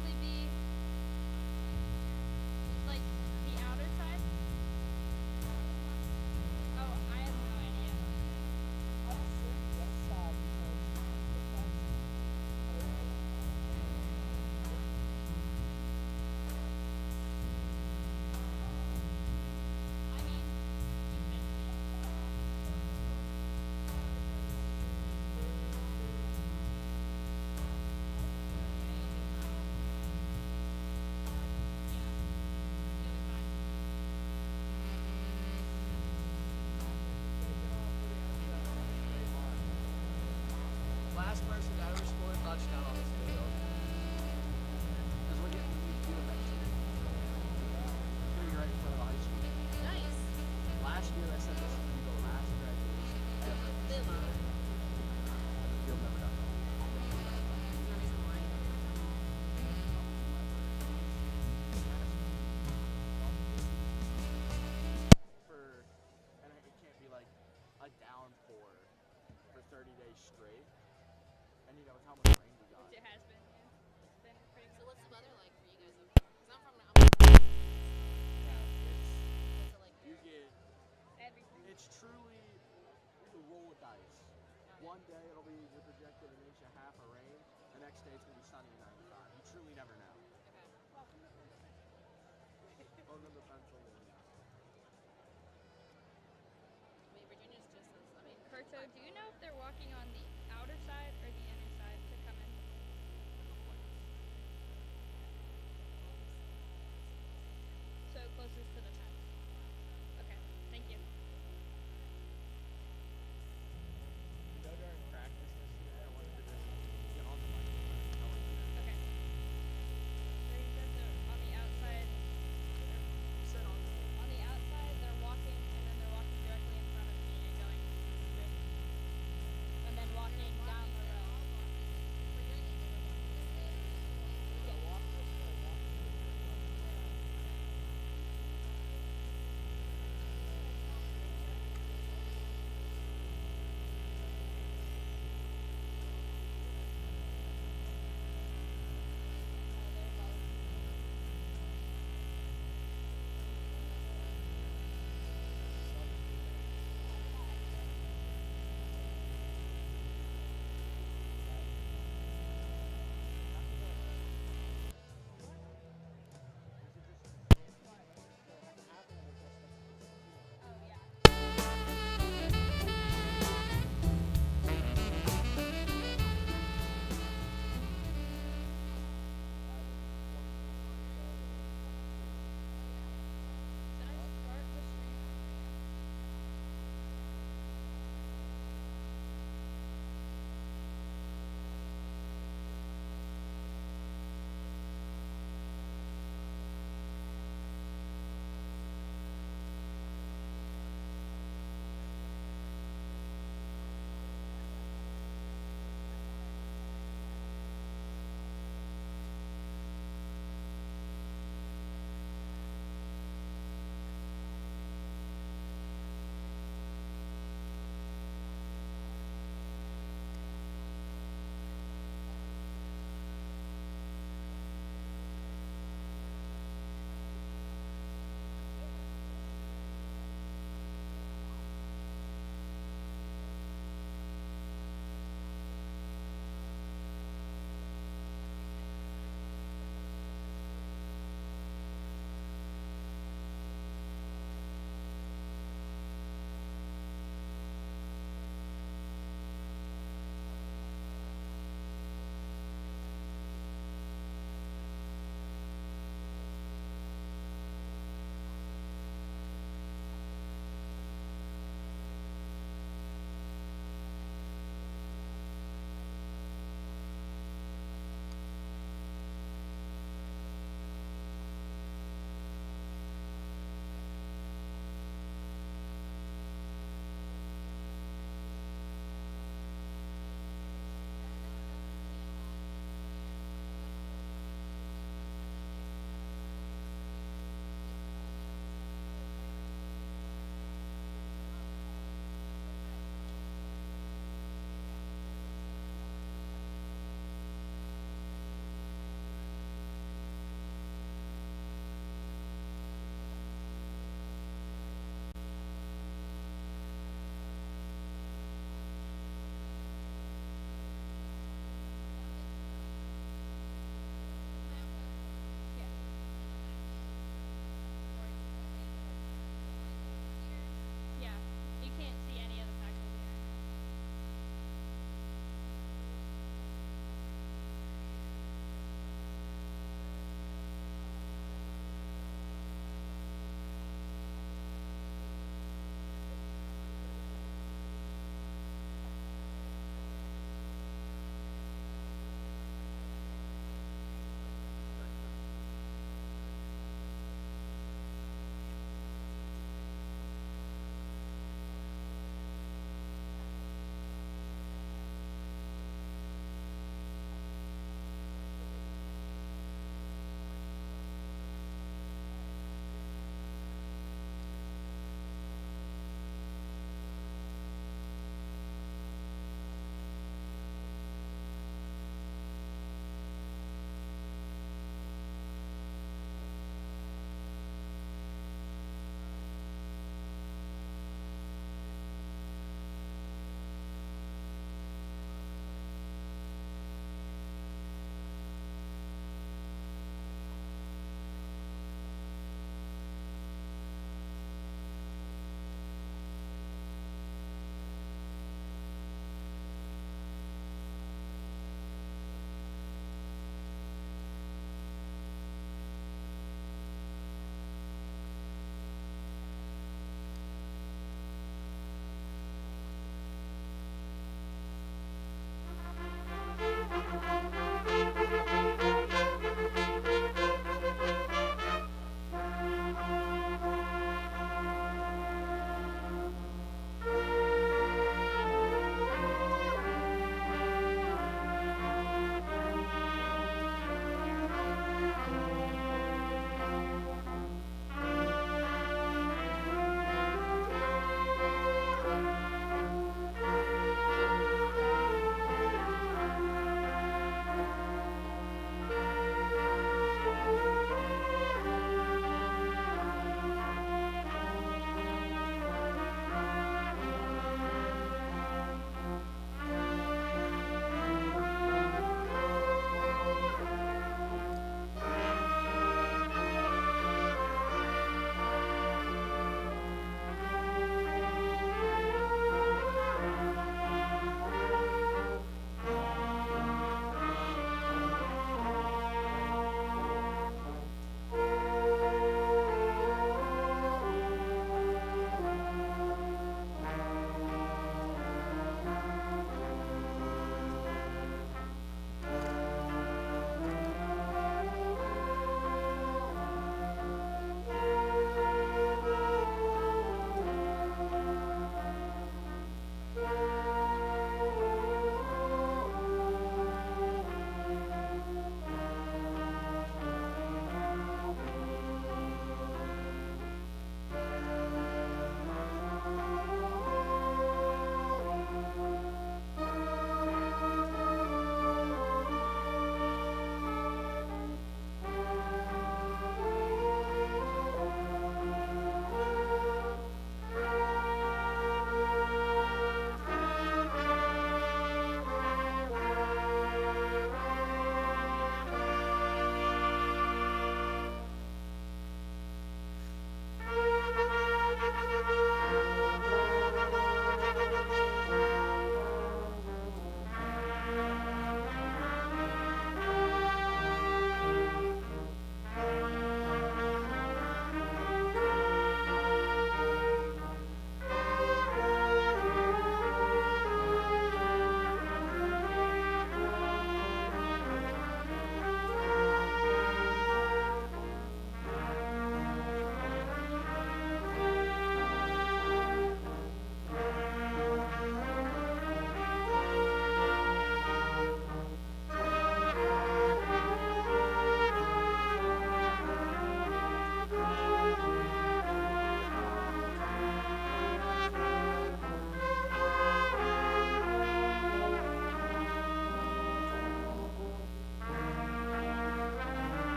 probably be like the outer side. Oh, I have no idea. I assume this side because the fence is open. I mean, you can see. Yeah, you'll be fine. Last person to ever score a touchdown on this field. Because we're getting the new field next year. It's going to be right in front of the high school. Nice. Last year I said this is going to be the last graduation ever. They love it. And the field never got built. There's no reason why. For, and it can't be like a downpour for 30 days straight. And you know, with how much rain we got. Which it has been. Yeah. It's been pretty So much. what's the weather like for you guys over here? Because I'm from Yeah, so like you get, Everything. it's truly a roll of dice. One day it'll be you're projected an inch and a half of rain. The next day it's going to be sunny and 95. You truly never know. okay. Welcome to Pennsylvania. I mean Virginia's just as I mean Kurto, do you know if they're walking on the outer side or the inner side to come in? So closest to the fence. Okay, thank you. You know, during practice yesterday, I wanted to just get on the microphone and tell her. Okay.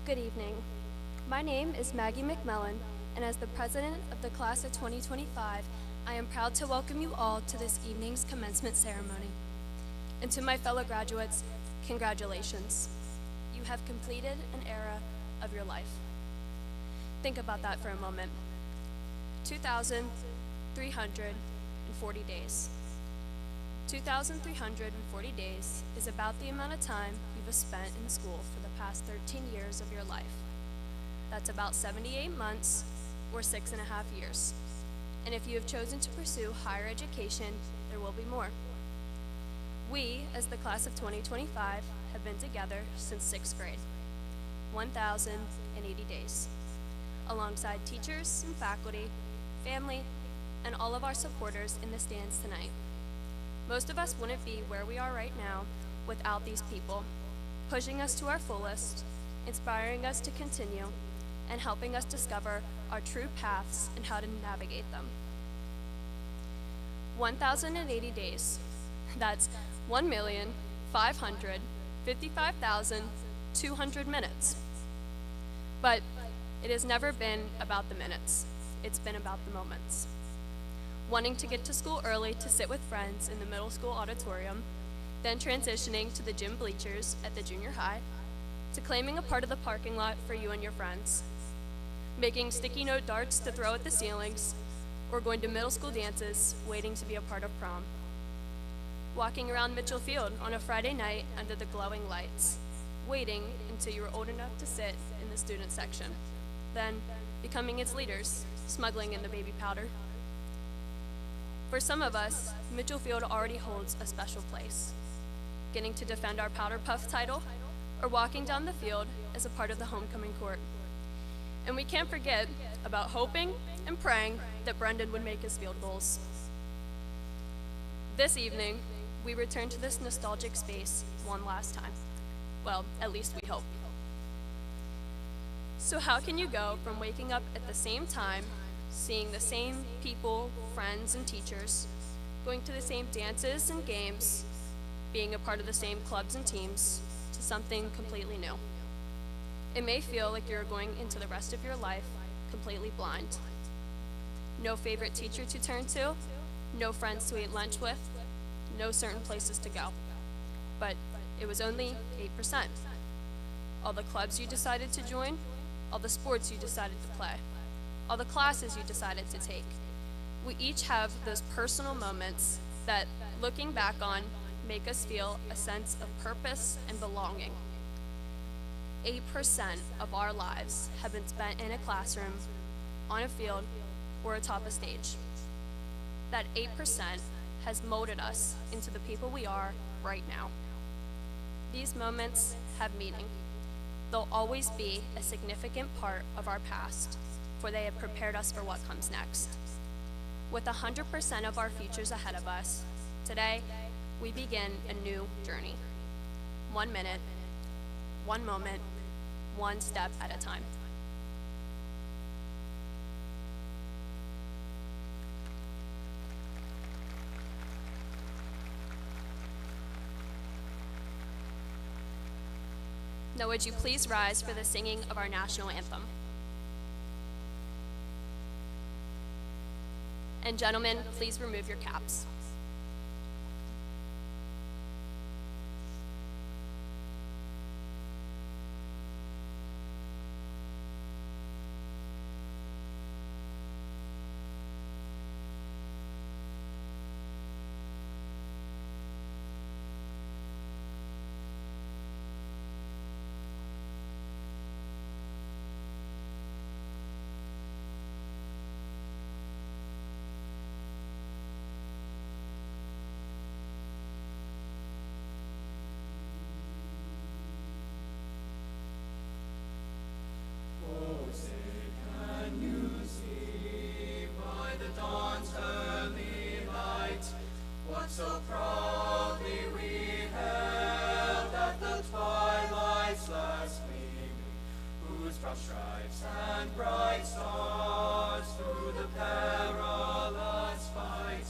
Good evening. My name is Maggie McMillan, and as the president of the class of 2025, I am proud to welcome you all to this evening's commencement ceremony. And to my fellow graduates, congratulations. You have completed an era of your life. Think about that for a moment. 2,340 days. 2,340 days is about the amount of time you've spent in school for the past 13 years of your life. That's about 78 months or 6.5 years. And if you have chosen to pursue higher education, there will be more. We, as the class of 2025, have been together since 6th grade, 1,080 days, alongside teachers and faculty, family, and all of our supporters in the stands tonight. Most of us wouldn't be where we are right now without these people, pushing us to our fullest, inspiring us to continue, and helping us discover our true paths and how to navigate them. 1,080 days. That's 1,555,200 minutes. But it has never been about the minutes. It's been about the moments. Wanting to get to school early to sit with friends in the middle school auditorium, then transitioning to the gym bleachers at the junior high, to claiming a part of the parking lot for you and your friends, making sticky note darts to throw at the ceilings, or going to middle school dances waiting to be a part of prom. Walking around Mitchell Field on a Friday night under the glowing lights, waiting until you were old enough to sit in the student section, then becoming its leaders, smuggling in the baby powder. For some of us, Mitchell Field already holds a special place, getting to defend our powder puff title or walking down the field as a part of the homecoming court. And we can't forget about hoping and praying that Brendan would make his field goals. This evening, we return to this nostalgic space one last time. Well, at least we hope. So how can you go from waking up at the same time, seeing the same people, friends, and teachers, going to the same dances and games, being a part of the same clubs and teams, to something completely new? It may feel like you're going into the rest of your life completely blind. No favorite teacher to turn to, no friends to eat lunch with, no certain places to go. But it was only 8%. All the clubs you decided to join, all the sports you decided to play, all the classes you decided to take. We each have those personal moments that, looking back on, make us feel a sense of purpose and belonging. 8% of our lives have been spent in a classroom, on a field, or atop a stage. That 8% has molded us into the people we are right now. These moments have meaning. They'll always be a significant part of our past, for they have prepared us for what comes next. With 100% of our futures ahead of us, today we begin a new journey. 1 minute, 1 moment, 1 step at a time. Now would you please rise for the singing of our national anthem? And gentlemen, please remove your caps. So proudly we held at the twilight's last gleaming, whose broad stripes and bright stars through the perilous fight,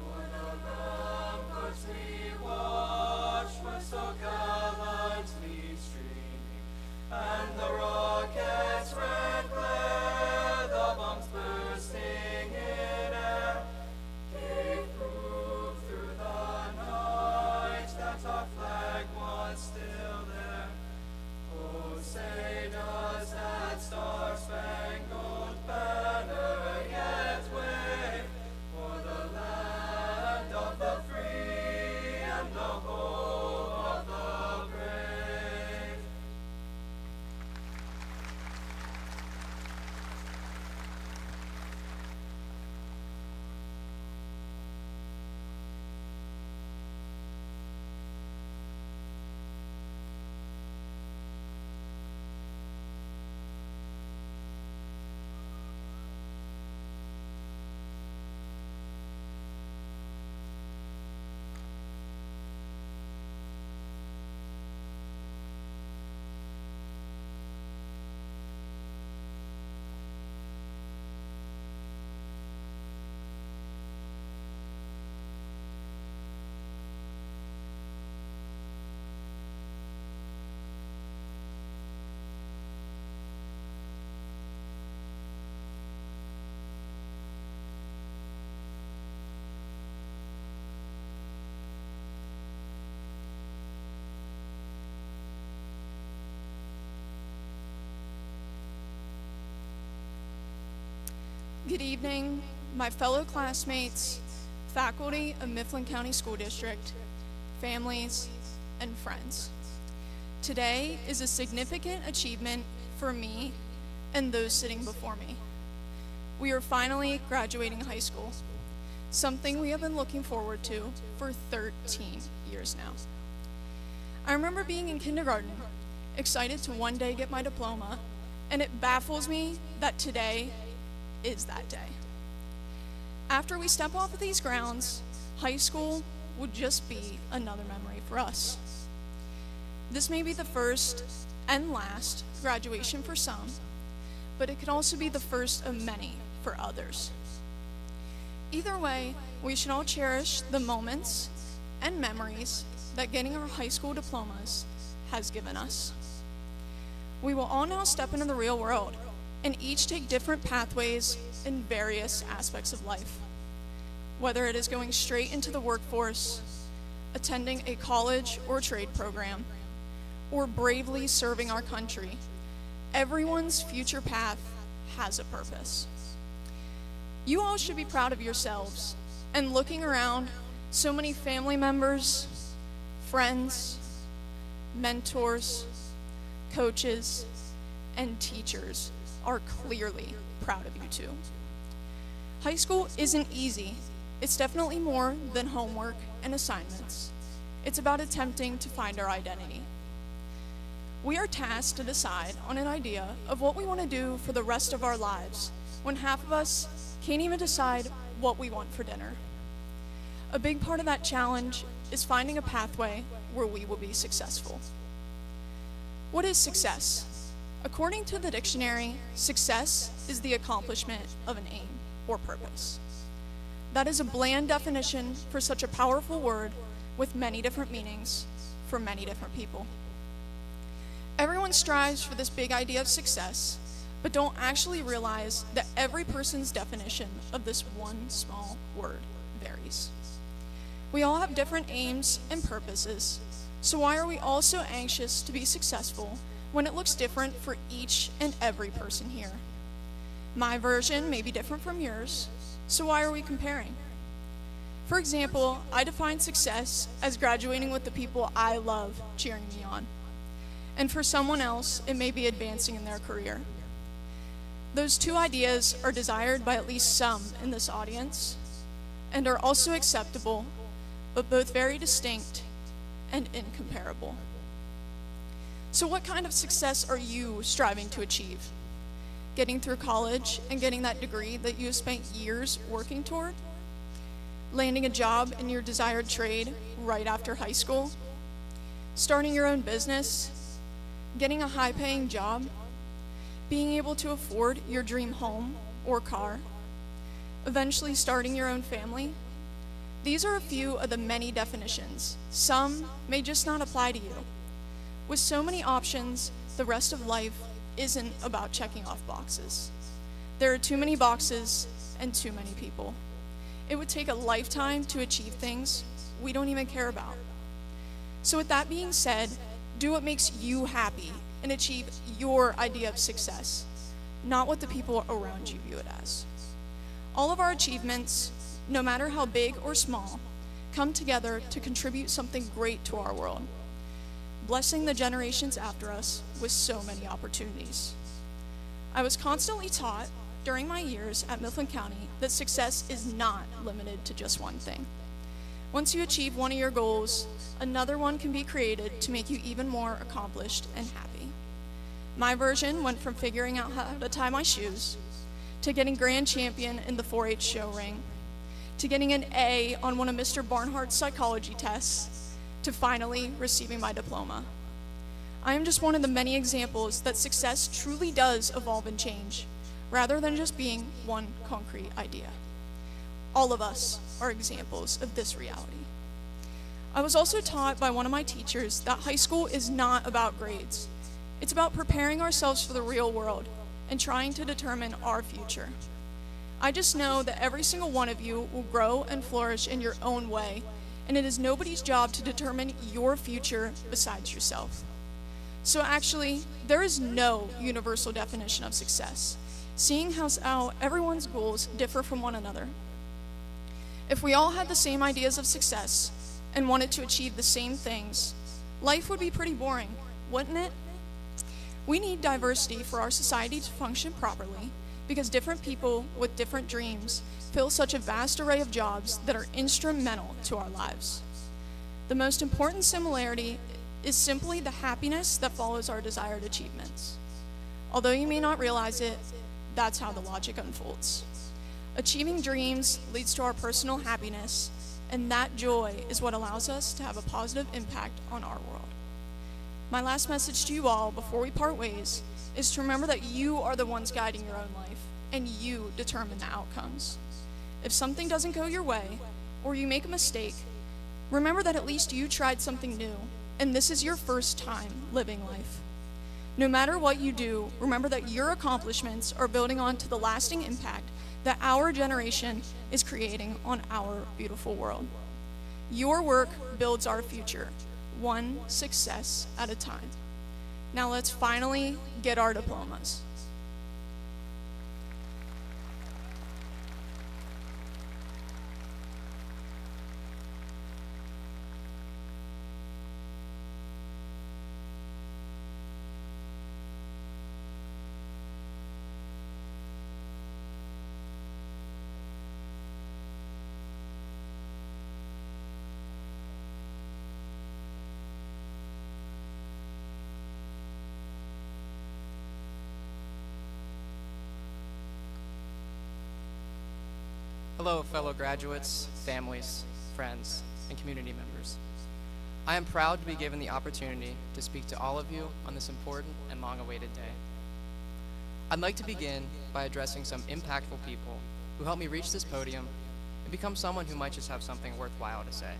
o'er the ramparts we watched were so gallantly streaming, and the rocket's red glare, the bombs bursting in air, gave proof through the night that our flag was still there. Oh, say does that star-spangled banner yet wave o'er the land of the free and the home of the brave? Good evening, my fellow classmates, faculty of Mifflin County School District, families, and friends. Today is a significant achievement for me and those sitting before me. We are finally graduating high school, something we have been looking forward to for 13 years now. I remember being in kindergarten, excited to one day get my diploma, and it baffles me that today is that day. After we step off of these grounds, high school would just be another memory for us. This may be the first and last graduation for some, but it could also be the first of many for others. Either way, we should all cherish the moments and memories that getting our high school diplomas has given us. We will all now step into the real world and each take different pathways in various aspects of life. Whether it is going straight into the workforce, attending a college or trade program, or bravely serving our country, everyone's future path has a purpose. You all should be proud of yourselves, and looking around, so many family members, friends, mentors, coaches, and teachers are clearly proud of you too. High school isn't easy. It's definitely more than homework and assignments. It's about attempting to find our identity. We are tasked to decide on an idea of what we want to do for the rest of our lives, when half of us can't even decide what we want for dinner. A big part of that challenge is finding a pathway where we will be successful. What is success? According to the dictionary, success is the accomplishment of an aim or purpose. That is a bland definition for such a powerful word with many different meanings for many different people. Everyone strives for this big idea of success, but don't actually realize that every person's definition of this one small word varies. We all have different aims and purposes, so why are we all so anxious to be successful when it looks different for each and every person here? My version may be different from yours, so why are we comparing? For example, I define success as graduating with the people I love cheering me on. And for someone else, it may be advancing in their career. Those two ideas are desired by at least some in this audience and are also acceptable, but both very distinct and incomparable. So what kind of success are you striving to achieve? Getting through college and getting that degree that you have spent years working toward? Landing a job in your desired trade right after high school? Starting your own business? Getting a high-paying job? Being able to afford your dream home or car? Eventually starting your own family? These are a few of the many definitions. Some may just not apply to you. With so many options, the rest of life isn't about checking off boxes. There are too many boxes and too many people. It would take a lifetime to achieve things we don't even care about. So with that being said, do what makes you happy and achieve your idea of success, not what the people around you view it as. All of our achievements, no matter how big or small, come together to contribute something great to our world, blessing the generations after us with so many opportunities. I was constantly taught during my years at Mifflin County that success is not limited to just one thing. Once you achieve one of your goals, another one can be created to make you even more accomplished and happy. My version went from figuring out how to tie my shoes, to getting grand champion in the 4-H show ring, to getting an A on one of Mr. Barnhart's psychology tests, to finally receiving my diploma. I am just one of the many examples that success truly does evolve and change, rather than just being one concrete idea. All of us are examples of this reality. I was also taught by one of my teachers that high school is not about grades. It's about preparing ourselves for the real world and trying to determine our future. I just know that every single one of you will grow and flourish in your own way, and it is nobody's job to determine your future besides yourself. So actually, there is no universal definition of success, seeing how everyone's goals differ from one another. If we all had the same ideas of success and wanted to achieve the same things, life would be pretty boring, wouldn't it? We need diversity for our society to function properly, because different people with different dreams fill such a vast array of jobs that are instrumental to our lives. The most important similarity is simply the happiness that follows our desired achievements. Although you may not realize it, that's how the logic unfolds. Achieving dreams leads to our personal happiness, and that joy is what allows us to have a positive impact on our world. My last message to you all before we part ways is to remember that you are the ones guiding your own life, and you determine the outcomes. If something doesn't go your way, or you make a mistake, remember that at least you tried something new, and this is your first time living life. No matter what you do, remember that your accomplishments are building on to the lasting impact that our generation is creating on our beautiful world. Your work builds our future, one success at a time. Now let's finally get our diplomas. Hello, fellow graduates, families, friends, and community members. I am proud to be given the opportunity to speak to all of you on this important and long-awaited day. I'd like to begin by addressing some impactful people who helped me reach this podium and become someone who might just have something worthwhile to say.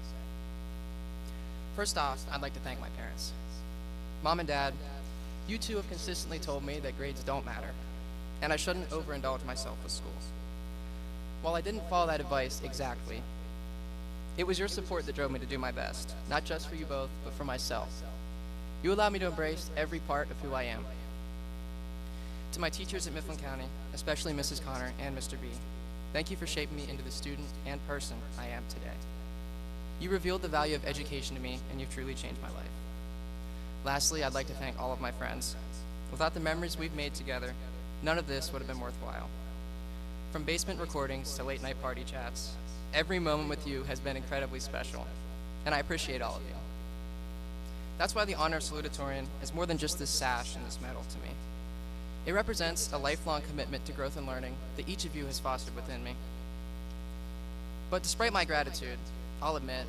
First off, I'd like to thank my parents. Mom and Dad, you two have consistently told me that grades don't matter, and I shouldn't overindulge myself with school. While I didn't follow that advice exactly, it was your support that drove me to do my best, not just for you both, but for myself. You allowed me to embrace every part of who I am. To my teachers at Mifflin County, especially Mrs. Connor and Mr. B, thank you for shaping me into the student and person I am today. You revealed the value of education to me, and you've truly changed my life. Lastly, I'd like to thank all of my friends. Without the memories we've made together, none of this would have been worthwhile. From basement recordings to late night party chats, every moment with you has been incredibly special, and I appreciate all of you. That's why the Honor Salutatorian is more than just this sash and this medal to me. It represents a lifelong commitment to growth and learning that each of you has fostered within me. But despite my gratitude, I'll admit,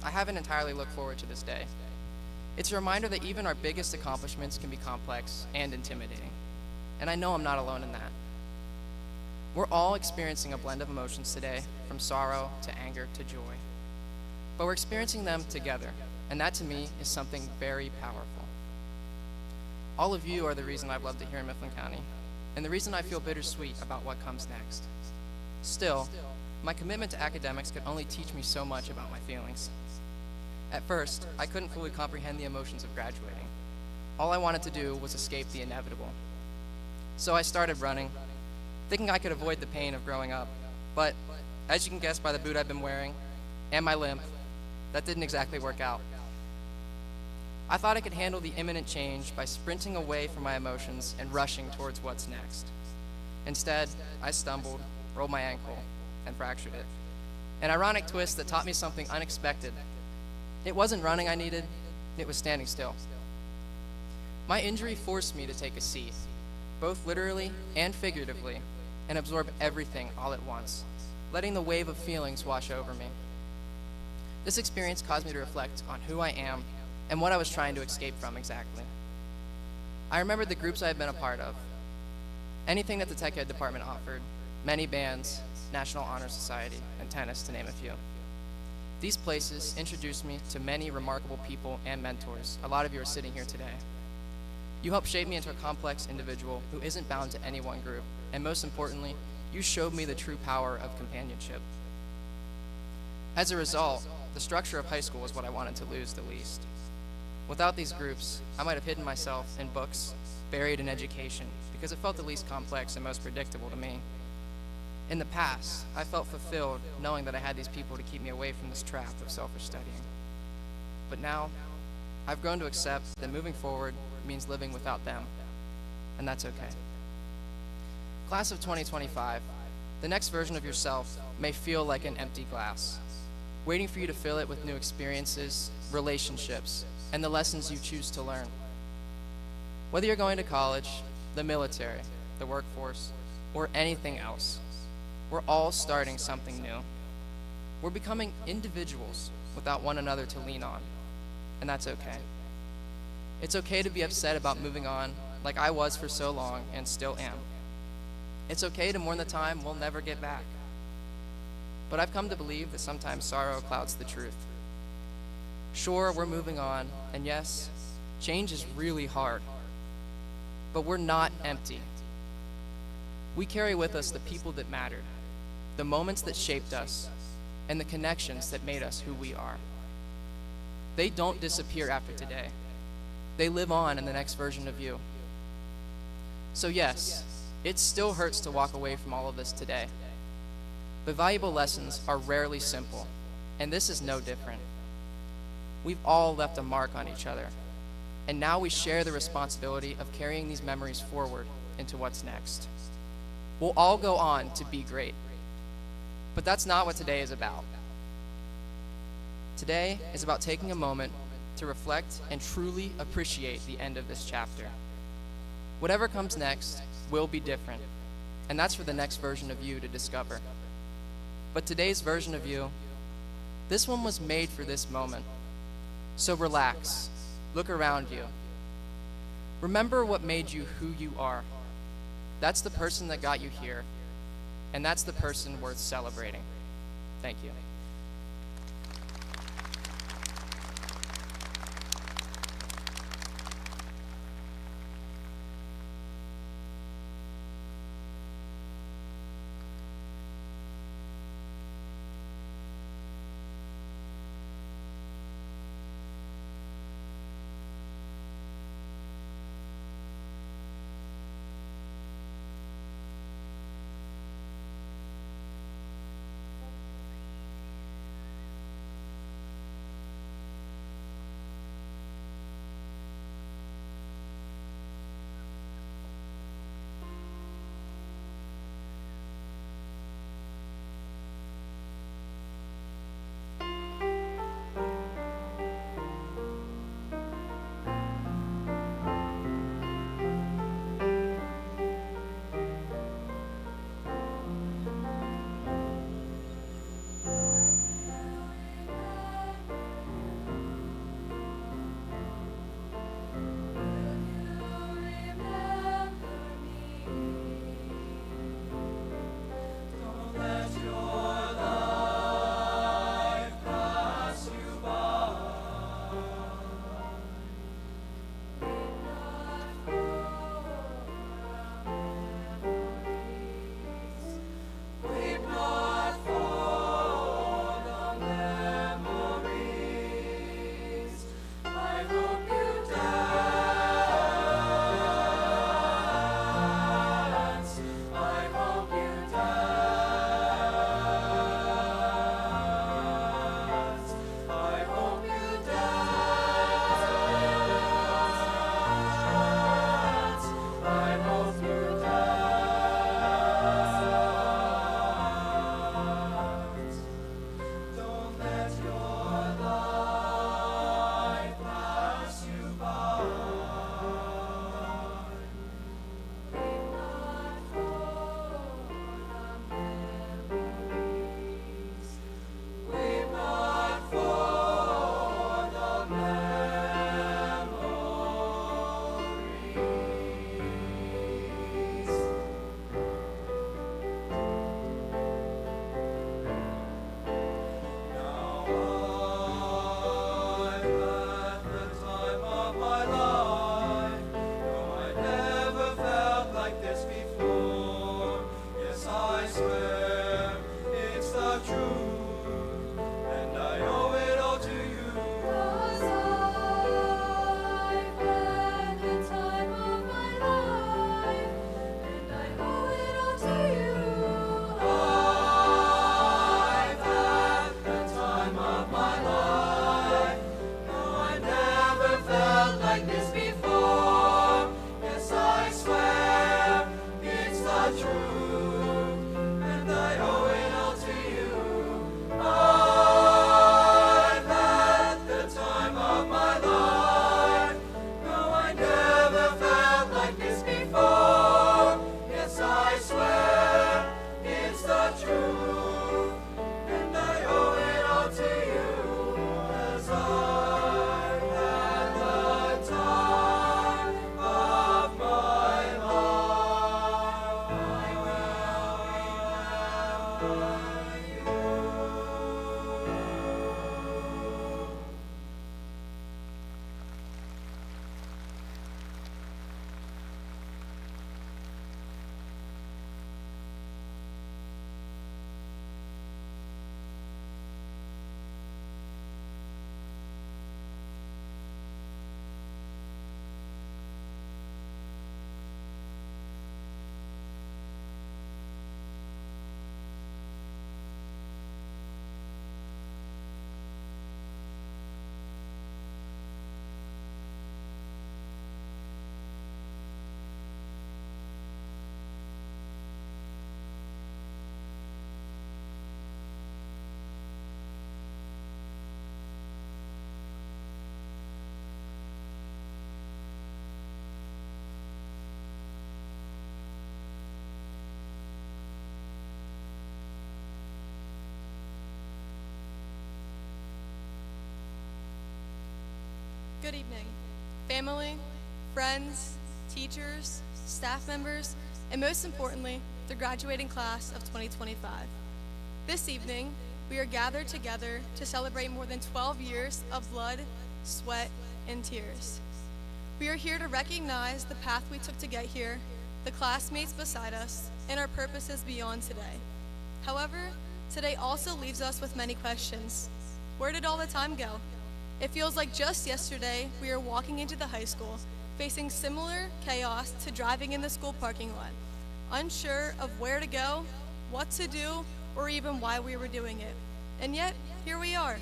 I haven't entirely looked forward to this day. It's a reminder that even our biggest accomplishments can be complex and intimidating, and I know I'm not alone in that. We're all experiencing a blend of emotions today, from sorrow to anger to joy. But we're experiencing them together, and that to me is something very powerful. All of you are the reason I've loved it here in Mifflin County, and the reason I feel bittersweet about what comes next. Still, my commitment to academics could only teach me so much about my feelings. At first, I couldn't fully comprehend the emotions of graduating. All I wanted to do was escape the inevitable. So I started running, thinking I could avoid the pain of growing up. But, as you can guess by the boot I've been wearing, and my limp, that didn't exactly work out. I thought I could handle the imminent change by sprinting away from my emotions and rushing towards what's next. Instead, I stumbled, rolled my ankle, and fractured it. An ironic twist that taught me something unexpected. It wasn't running I needed, it was standing still. My injury forced me to take a seat, both literally and figuratively, and absorb everything all at once, letting the wave of feelings wash over me. This experience caused me to reflect on who I am and what I was trying to escape from exactly. I remembered the groups I had been a part of, anything that the tech ed department offered, many bands, National Honor Society, and tennis, to name a few. These places introduced me to many remarkable people and mentors. A lot of you are sitting here today. You helped shape me into a complex individual who isn't bound to any one group, and most importantly, you showed me the true power of companionship. As a result, the structure of high school was what I wanted to lose the least. Without these groups, I might have hidden myself in books, buried in education, because it felt the least complex and most predictable to me. In the past, I felt fulfilled knowing that I had these people to keep me away from this trap of selfish studying. But now, I've grown to accept that moving forward means living without them, and that's okay. Class of 2025, the next version of yourself may feel like an empty glass, waiting for you to fill it with new experiences, relationships, and the lessons you choose to learn. Whether you're going to college, the military, the workforce, or anything else, we're all starting something new. We're becoming individuals without one another to lean on, and that's okay. It's okay to be upset about moving on like I was for so long and still am. It's okay to mourn the time we'll never get back. But I've come to believe that sometimes sorrow clouds the truth. Sure, we're moving on, and yes, change is really hard. But we're not empty. We carry with us the people that mattered, the moments that shaped us, and the connections that made us who we are. They don't disappear after today. They live on in the next version of you. So yes, it still hurts to walk away from all of this today. But valuable lessons are rarely simple, and this is no different. We've all left a mark on each other, and now we share the responsibility of carrying these memories forward into what's next. We'll all go on to be great, but that's not what today is about. Today is about taking a moment to reflect and truly appreciate the end of this chapter. Whatever comes next will be different, and that's for the next version of you to discover. But today's version of you, this one was made for this moment. So relax, look around you. Remember what made you who you are. That's the person that got you here, and that's the person worth celebrating. Thank you. truth, and I owe it all to you. I've had the time of my life. No, I never felt like this before. Yes, I swear it's the truth, and I owe it all to you. As I've had the time of my life, I will remember you. Good evening, family, friends, teachers, staff members, and most importantly, the graduating class of 2025. This evening, we are gathered together to celebrate more than 12 years of blood, sweat, and tears. We are here to recognize the path we took to get here, the classmates beside us, and our purposes beyond today. However, today also leaves us with many questions. Where did all the time go? It feels like just yesterday we were walking into the high school, facing similar chaos to driving in the school parking lot, unsure of where to go, what to do, or even why we were doing it. And yet, here we are.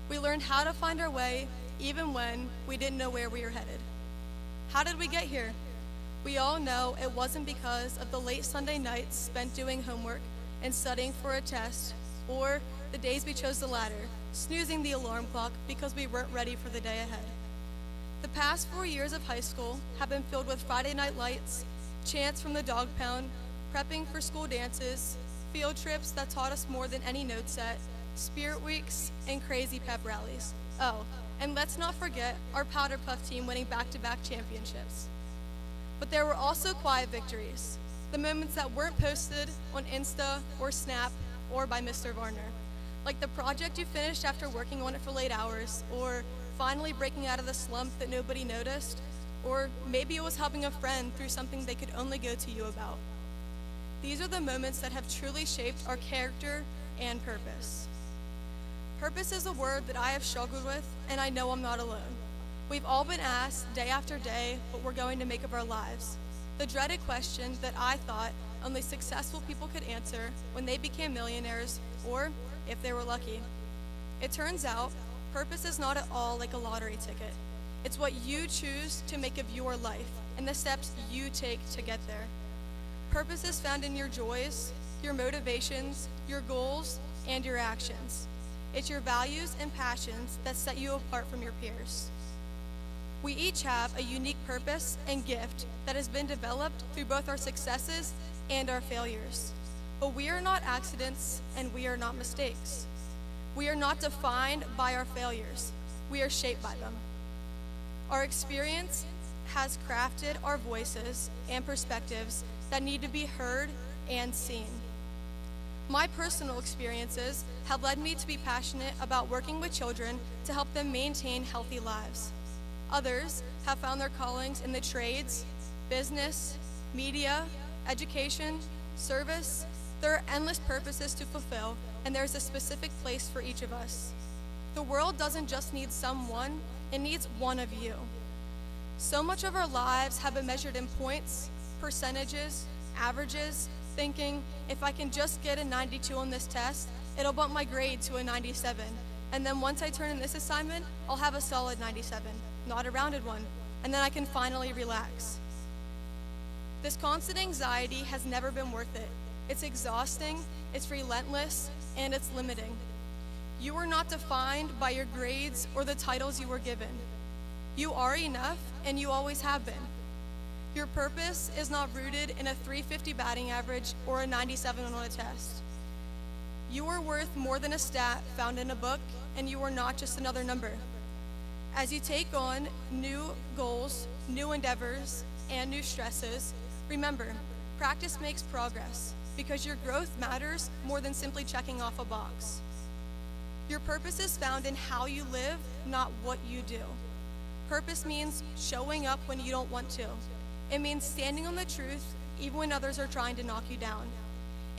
We learned how to find our way even when we didn't know where we were headed. How did we get here? We all know it wasn't because of the late Sunday nights spent doing homework and studying for a test, or the days we chose the ladder, snoozing the alarm clock because we weren't ready for the day ahead. The past 4 years of high school have been filled with Friday night lights, chants from the dog pound, prepping for school dances, field trips that taught us more than any note set, spirit weeks, and crazy pep rallies. Oh, and let's not forget our Powder Puff team winning back-to-back championships. But there were also quiet victories, the moments that weren't posted on Insta or Snap or by Mr. Varner, like the project you finished after working on it for late hours, or finally breaking out of the slump that nobody noticed, or maybe it was helping a friend through something they could only go to you about. These are the moments that have truly shaped our character and purpose. Purpose is a word that I have struggled with, and I know I'm not alone. We've all been asked day after day what we're going to make of our lives. The dreaded question that I thought only successful people could answer when they became millionaires, or if they were lucky. It turns out, purpose is not at all like a lottery ticket. It's what you choose to make of your life and the steps you take to get there. Purpose is found in your joys, your motivations, your goals, and your actions. It's your values and passions that set you apart from your peers. We each have a unique purpose and gift that has been developed through both our successes and our failures. But we are not accidents, and we are not mistakes. We are not defined by our failures. We are shaped by them. Our experience has crafted our voices and perspectives that need to be heard and seen. My personal experiences have led me to be passionate about working with children to help them maintain healthy lives. Others have found their callings in the trades, business, media, education, service. There are endless purposes to fulfill, and there's a specific place for each of us. The world doesn't just need someone, it needs one of you. So much of our lives have been measured in points, percentages, averages, thinking, if I can just get a 92 on this test, it'll bump my grade to a 97. And then once I turn in this assignment, I'll have a solid 97, not a rounded one, and then I can finally relax. This constant anxiety has never been worth it. It's exhausting, it's relentless, and it's limiting. You are not defined by your grades or the titles you were given. You are enough, and you always have been. Your purpose is not rooted in a 350 batting average or a 97 on a test. You are worth more than a stat found in a book, and you are not just another number. As you take on new goals, new endeavors, and new stresses, remember, practice makes progress because your growth matters more than simply checking off a box. Your purpose is found in how you live, not what you do. Purpose means showing up when you don't want to. It means standing on the truth even when others are trying to knock you down.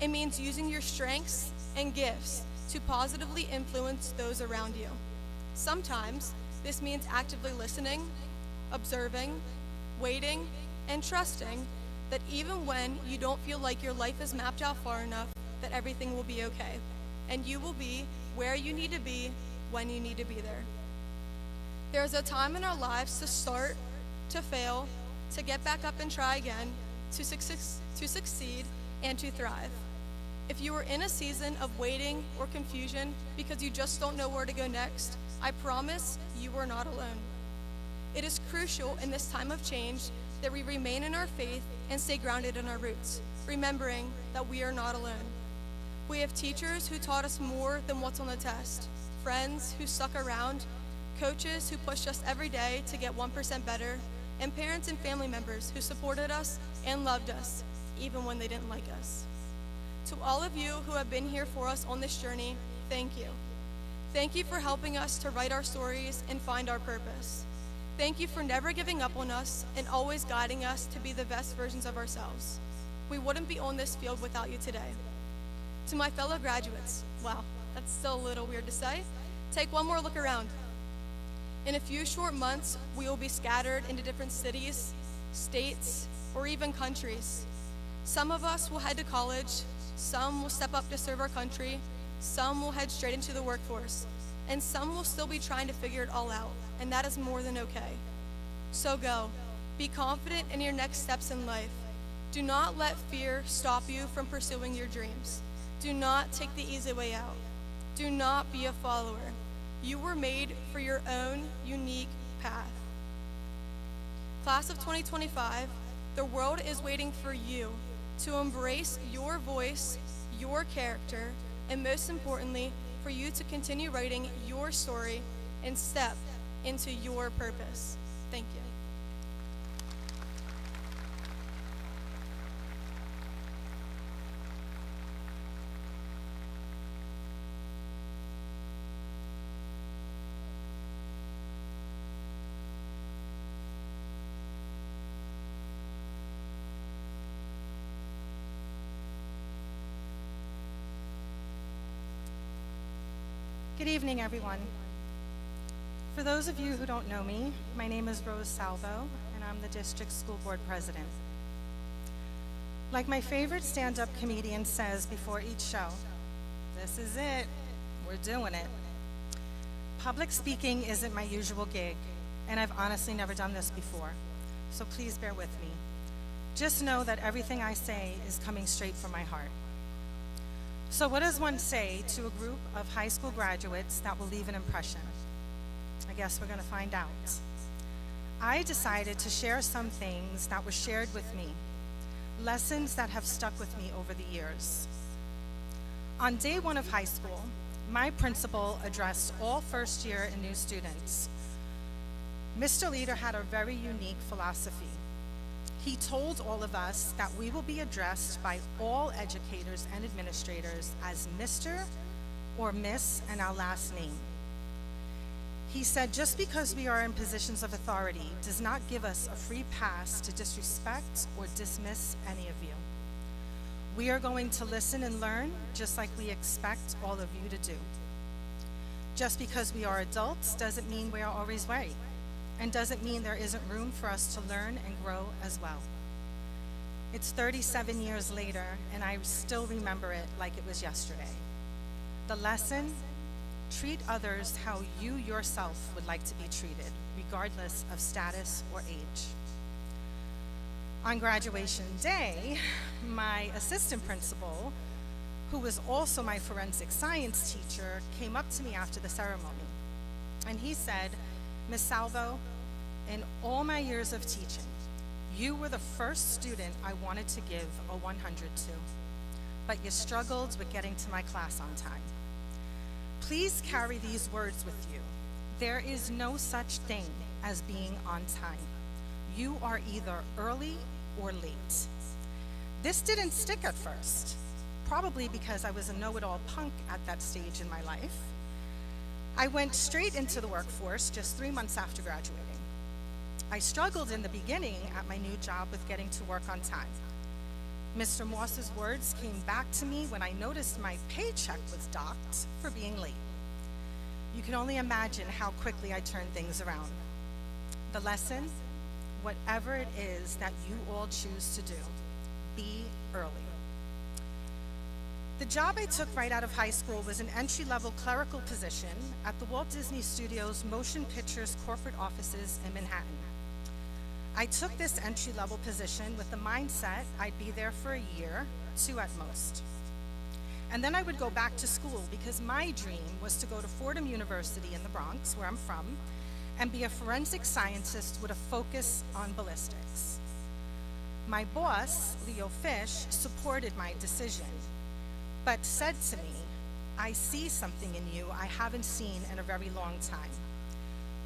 It means using your strengths and gifts to positively influence those around you. Sometimes this means actively listening, observing, waiting, and trusting that even when you don't feel like your life is mapped out far enough, that everything will be okay, and you will be where you need to be when you need to be there. There's a time in our lives to start, to fail, to get back up and try again, to succeed, and to thrive. If you are in a season of waiting or confusion because you just don't know where to go next, I promise you are not alone. It is crucial in this time of change that we remain in our faith and stay grounded in our roots, remembering that we are not alone. We have teachers who taught us more than what's on the test, friends who stuck around, coaches who pushed us every day to get 1% better, and parents and family members who supported us and loved us, even when they didn't like us. To all of you who have been here for us on this journey, thank you. Thank you for helping us to write our stories and find our purpose. Thank you for never giving up on us and always guiding us to be the best versions of ourselves. We wouldn't be on this field without you today. To my fellow graduates, wow, that's still a little weird to say, take one more look around. In a few short months, we will be scattered into different cities, states, or even countries. Some of us will head to college, some will step up to serve our country, some will head straight into the workforce, and some will still be trying to figure it all out, and that is more than okay. So go. Be confident in your next steps in life. Do not let fear stop you from pursuing your dreams. Do not take the easy way out. Do not be a follower. You were made for your own unique path. Class of 2025, the world is waiting for you to embrace your voice, your character, and most importantly, for you to continue writing your story and step into your purpose. Thank you. Good evening, everyone. For those of you who don't know me, my name is Rose Salvo, and I'm the district school board president. Like my favorite stand-up comedian says before each show, this is it, we're doing it. Public speaking isn't my usual gig, and I've honestly never done this before, so please bear with me. Just know that everything I say is coming straight from my heart. So what does one say to a group of high school graduates that will leave an impression? I guess we're going to find out. I decided to share some things that were shared with me, lessons that have stuck with me over the years. On day one of high school, my principal addressed all first year and new students. Mr. Leader had a very unique philosophy. He told all of us that we will be addressed by all educators and administrators as Mr. or Miss and our last name. He said just because we are in positions of authority does not give us a free pass to disrespect or dismiss any of you. We are going to listen and learn just like we expect all of you to do. Just because we are adults doesn't mean we are always right, and doesn't mean there isn't room for us to learn and grow as well. It's 37 years later, and I still remember it like it was yesterday. The lesson: treat others how you yourself would like to be treated, regardless of status or age. On graduation day, my assistant principal, who was also my forensic science teacher, came up to me after the ceremony. And he said, "Miss Salvo, in all my years of teaching, you were the first student I wanted to give a 100 to, but you struggled with getting to my class on time. Please carry these words with you. There is no such thing as being on time. You are either early or late." This didn't stick at first, probably because I was a know-it-all punk at that stage in my life. I went straight into the workforce just 3 months after graduating. I struggled in the beginning at my new job with getting to work on time. Mr. Moss's words came back to me when I noticed my paycheck was docked for being late. You can only imagine how quickly I turned things around. The lesson, whatever it is that you all choose to do, be early. The job I took right out of high school was an entry-level clerical position at the Walt Disney Studios Motion Pictures corporate offices in Manhattan. I took this entry-level position with the mindset I'd be there for a year, 2 at most. And then I would go back to school because my dream was to go to Fordham University in the Bronx, where I'm from, and be a forensic scientist with a focus on ballistics. My boss, Leo Fish, supported my decision, but said to me, "I see something in you I haven't seen in a very long time.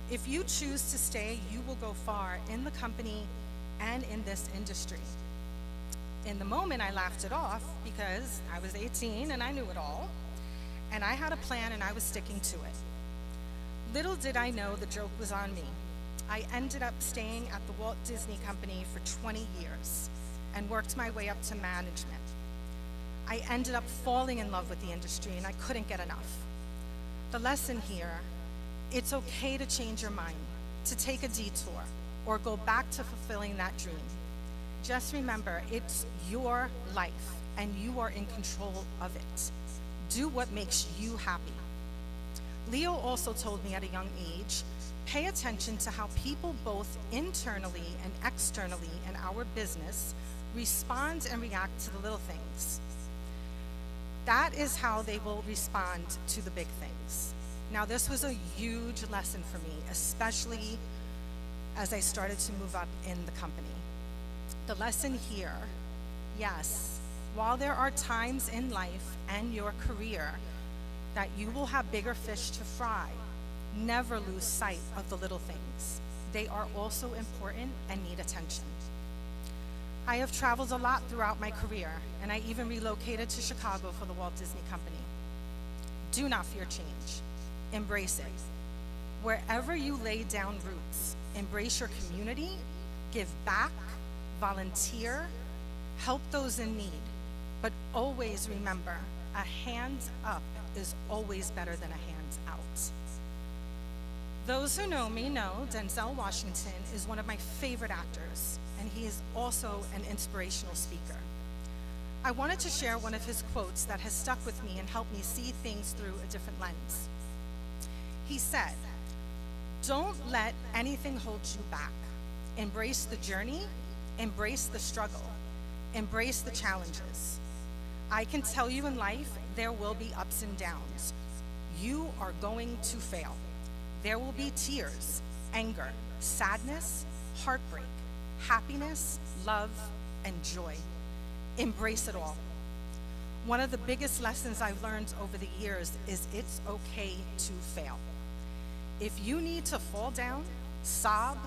If you choose to stay, you will go far in the company and in this industry." In the moment, I laughed it off because I was 18 and I knew it all, and I had a plan and I was sticking to it. Little did I know the joke was on me. I ended up staying at the Walt Disney Company for 20 years and worked my way up to management. I ended up falling in love with the industry and I couldn't get enough. The lesson here, it's okay to change your mind, to take a detour, or go back to fulfilling that dream. Just remember, it's your life and you are in control of it. Do what makes you happy. Leo also told me at a young age, pay attention to how people both internally and externally in our business respond and react to the little things. That is how they will respond to the big things. Now, this was a huge lesson for me, especially as I started to move up in the company. The lesson here, yes, while there are times in life and your career that you will have bigger fish to fry, never lose sight of the little things. They are also important and need attention. I have traveled a lot throughout my career, and I even relocated to Chicago for the Walt Disney Company. Do not fear change. Embrace it. Wherever you lay down roots, embrace your community, give back, volunteer, help those in need, but always remember, a hands up is always better than a hands out. Those who know me know Denzel Washington is one of my favorite actors, and he is also an inspirational speaker. I wanted to share one of his quotes that has stuck with me and helped me see things through a different lens. He said, "Don't let anything hold you back. Embrace the journey, embrace the struggle, embrace the challenges. I can tell you in life, there will be ups and downs. You are going to fail. There will be tears, anger, sadness, heartbreak, happiness, love, and joy. Embrace it all." One of the biggest lessons I've learned over the years is it's okay to fail. If you need to fall down, sob,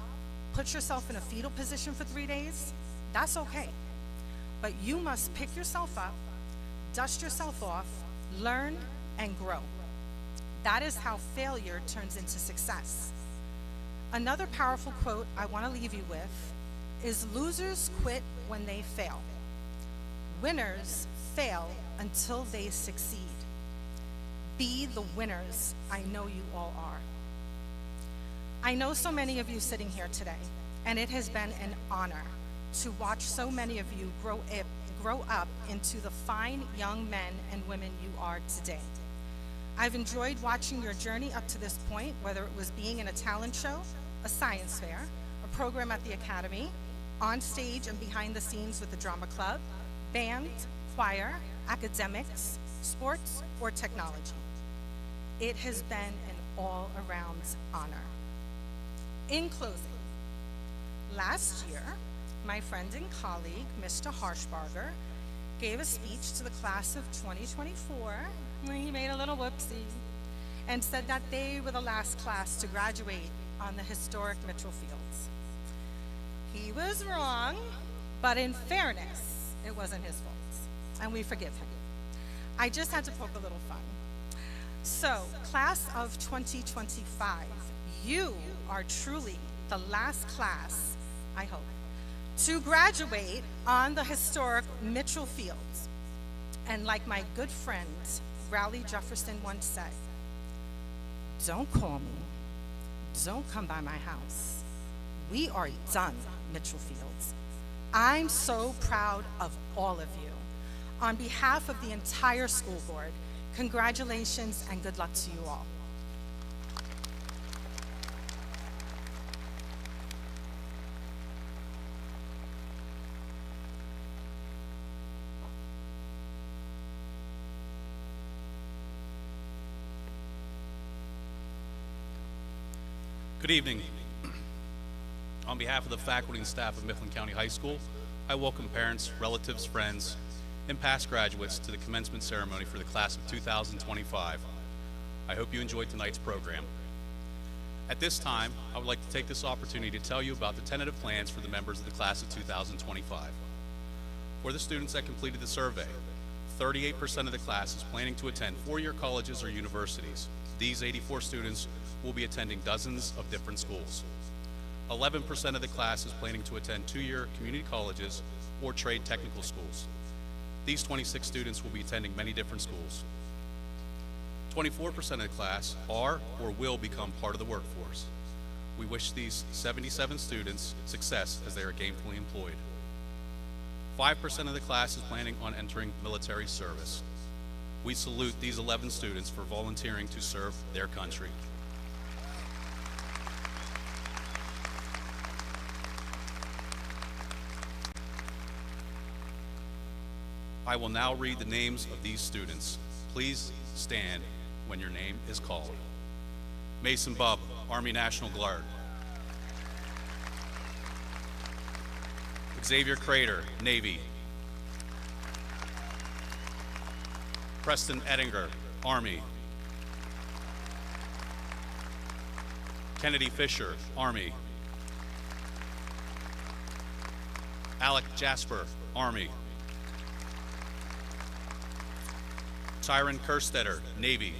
put yourself in a fetal position for 3 days, that's okay. But you must pick yourself up, dust yourself off, learn, and grow. That is how failure turns into success. Another powerful quote I want to leave you with is, "Losers quit when they fail. Winners fail until they succeed." Be the winners I know you all are. I know so many of you sitting here today, and it has been an honor to watch so many of you grow up into the fine young men and women you are today. I've enjoyed watching your journey up to this point, whether it was being in a talent show, a science fair, a program at the academy, on stage and behind the scenes with the drama club, band, choir, academics, sports, or technology. It has been an all-around honor. In closing, last year, my friend and colleague, Mr. Harshbarger, gave a speech to the class of 2024 when he made a little whoopsie and said that they were the last class to graduate on the historic Mitchell Fields. He was wrong, but in fairness, it wasn't his fault, and we forgive him. I just had to poke a little fun. So, class of 2025, you are truly the last class, I hope, to graduate on the historic Mitchell Fields. And like my good friend, Rowley Jefferson once said, don't call me, don't come by my house. We are done, Mitchell Fields. I'm so proud of all of you. On behalf of the entire school board, congratulations and good luck to you all. Good evening. On behalf of the faculty and staff of Mifflin County High School, I welcome parents, relatives, friends, and past graduates to the commencement ceremony for the class of 2025. I hope you enjoyed tonight's program. At this time, I would like to take this opportunity to tell you about the tentative plans for the members of the class of 2025. For the students that completed the survey, 38% of the class is planning to attend four-year colleges or universities. These 84 students will be attending dozens of different schools. 11% of the class is planning to attend two-year community colleges or trade technical schools. These 26 students will be attending many different schools. 24% of the class are or will become part of the workforce. We wish these 77 students success as they are gainfully employed. 5% of the class is planning on entering military service. We salute these 11 students for volunteering to serve their country. I will now read the names of these students. Please stand when your name is called. Mason Bubb, Army National Guard. Xavier Crater, Navy. Preston Ettinger, Army. Kennedy Fisher, Army. Alec Jasper, Army. Tyron Kerstetter, Navy.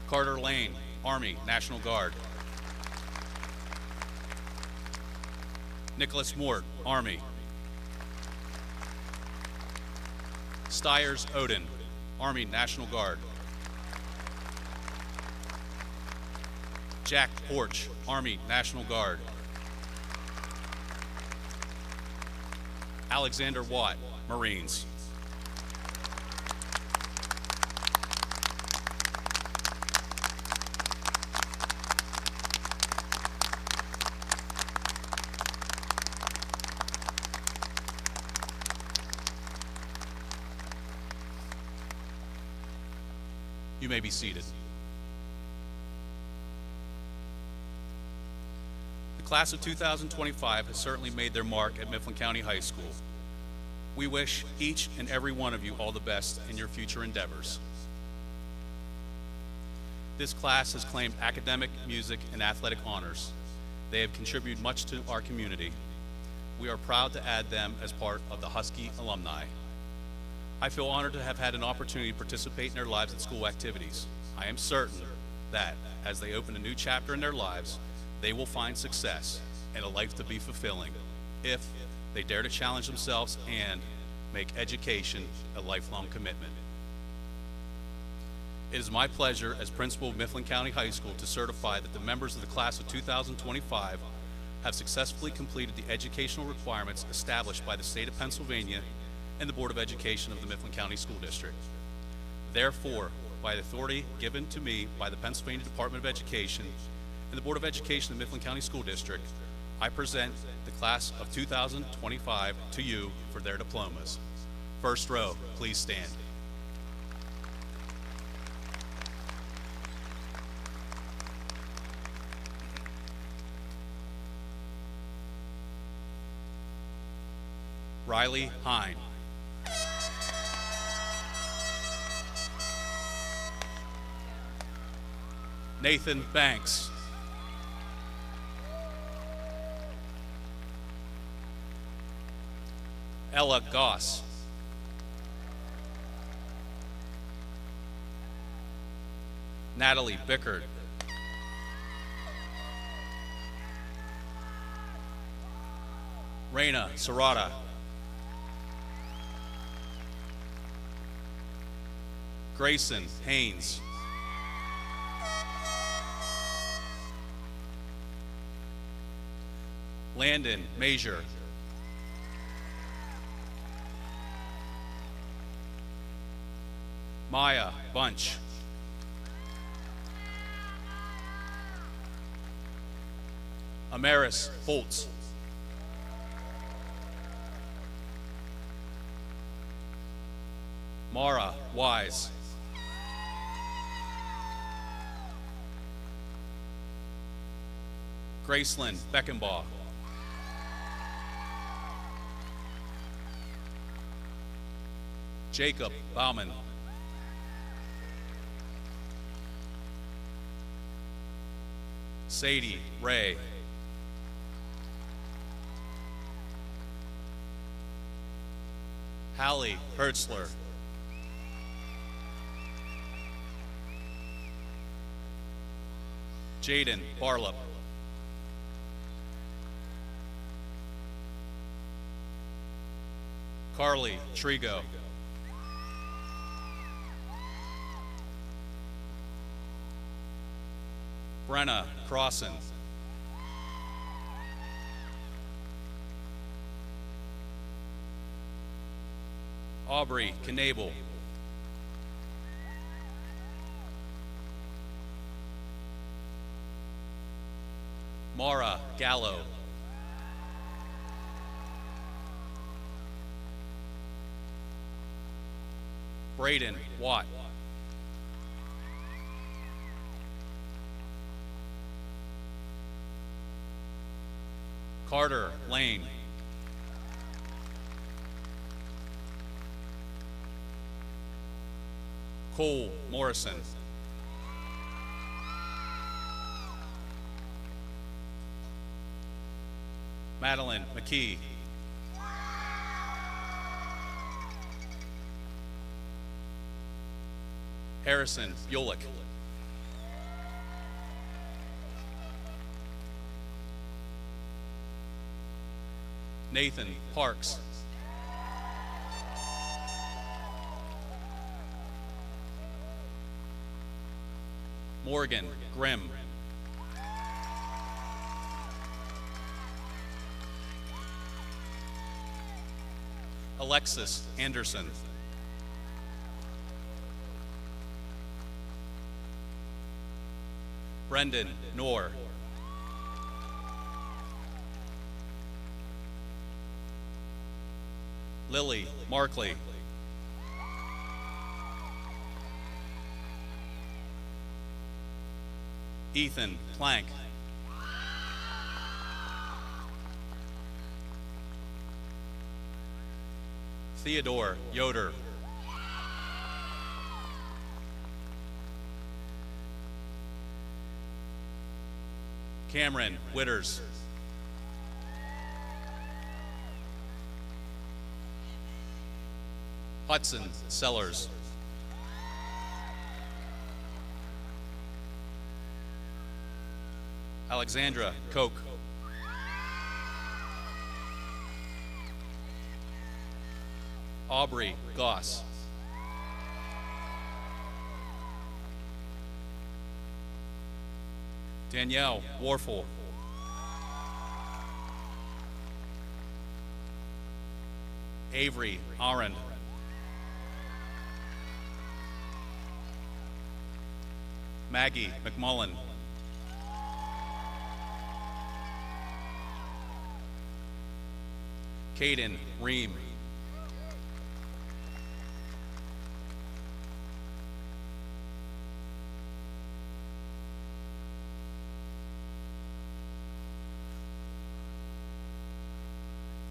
Carter Lane, Army, National Guard. Nicholas Mort, Army. Stiers Odin, Army, National Guard. Jack Porch, Army, National Guard. Alexander Watt, Marines. You may be seated. The class of 2025 has certainly made their mark at Mifflin County High School. We wish each and every one of you all the best in your future endeavors. This class has claimed academic, music, and athletic honors. They have contributed much to our community. We are proud to add them as part of the Husky alumni. I feel honored to have had an opportunity to participate in their lives at school activities. I am certain that as they open a new chapter in their lives, they will find success and a life to be fulfilling if they dare to challenge themselves and make education a lifelong commitment. It is my pleasure as principal of Mifflin County High School to certify that the members of the class of 2025 have successfully completed the educational requirements established by the state of Pennsylvania and the Board of Education of the Mifflin County School District. Therefore, by the authority given to me by the Pennsylvania Department of Education and the Board of Education of Mifflin County School District, I present the class of 2025 to you for their diplomas. First row, please stand. Riley Hine. Nathan Banks. Ella Goss. Natalie Bickert. Raina Serrata. Grayson Haynes. Landon Major. Maya Bunch. Amaris Foltz. Mara Wise. Gracelyn Beckenbaugh. Jacob Bauman. Sadie Ray. Hallie Hertzler. Jaden Barlop. Carly Trigo. Brenna Crossan. Aubrey Knabel. Mara Gallo. Braden Watt. Carter Lane. Cole Morrison. Madeline McKee. Harrison Yolik. Nathan Parks. Morgan Grimm. Alexis Anderson. Brendan Knorr. Lily Markley. Ethan Plank. Theodore Yoder. Cameron Witters. Hudson Sellers. Alexandra Koch. Aubrey Goss. Danielle Warfel. Avery Arend. Maggie McMullen. Caden Ream.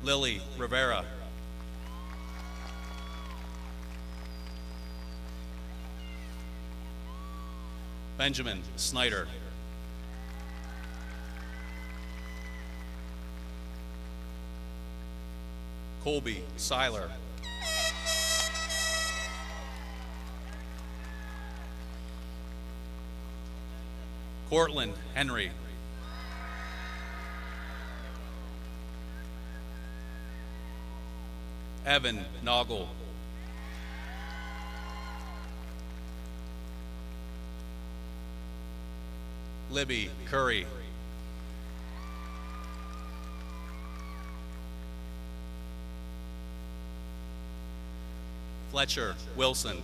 Lily Rivera. Benjamin Snyder. Colby Seiler. Cortland Henry. Evan Noggle. Libby Curry. Fletcher Wilson.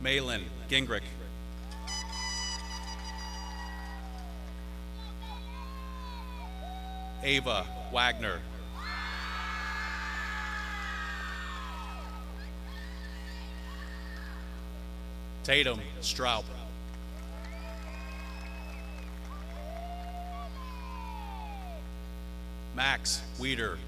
Malin Gingrich. Ava Wagner. Tatum Straub. Max Weeder.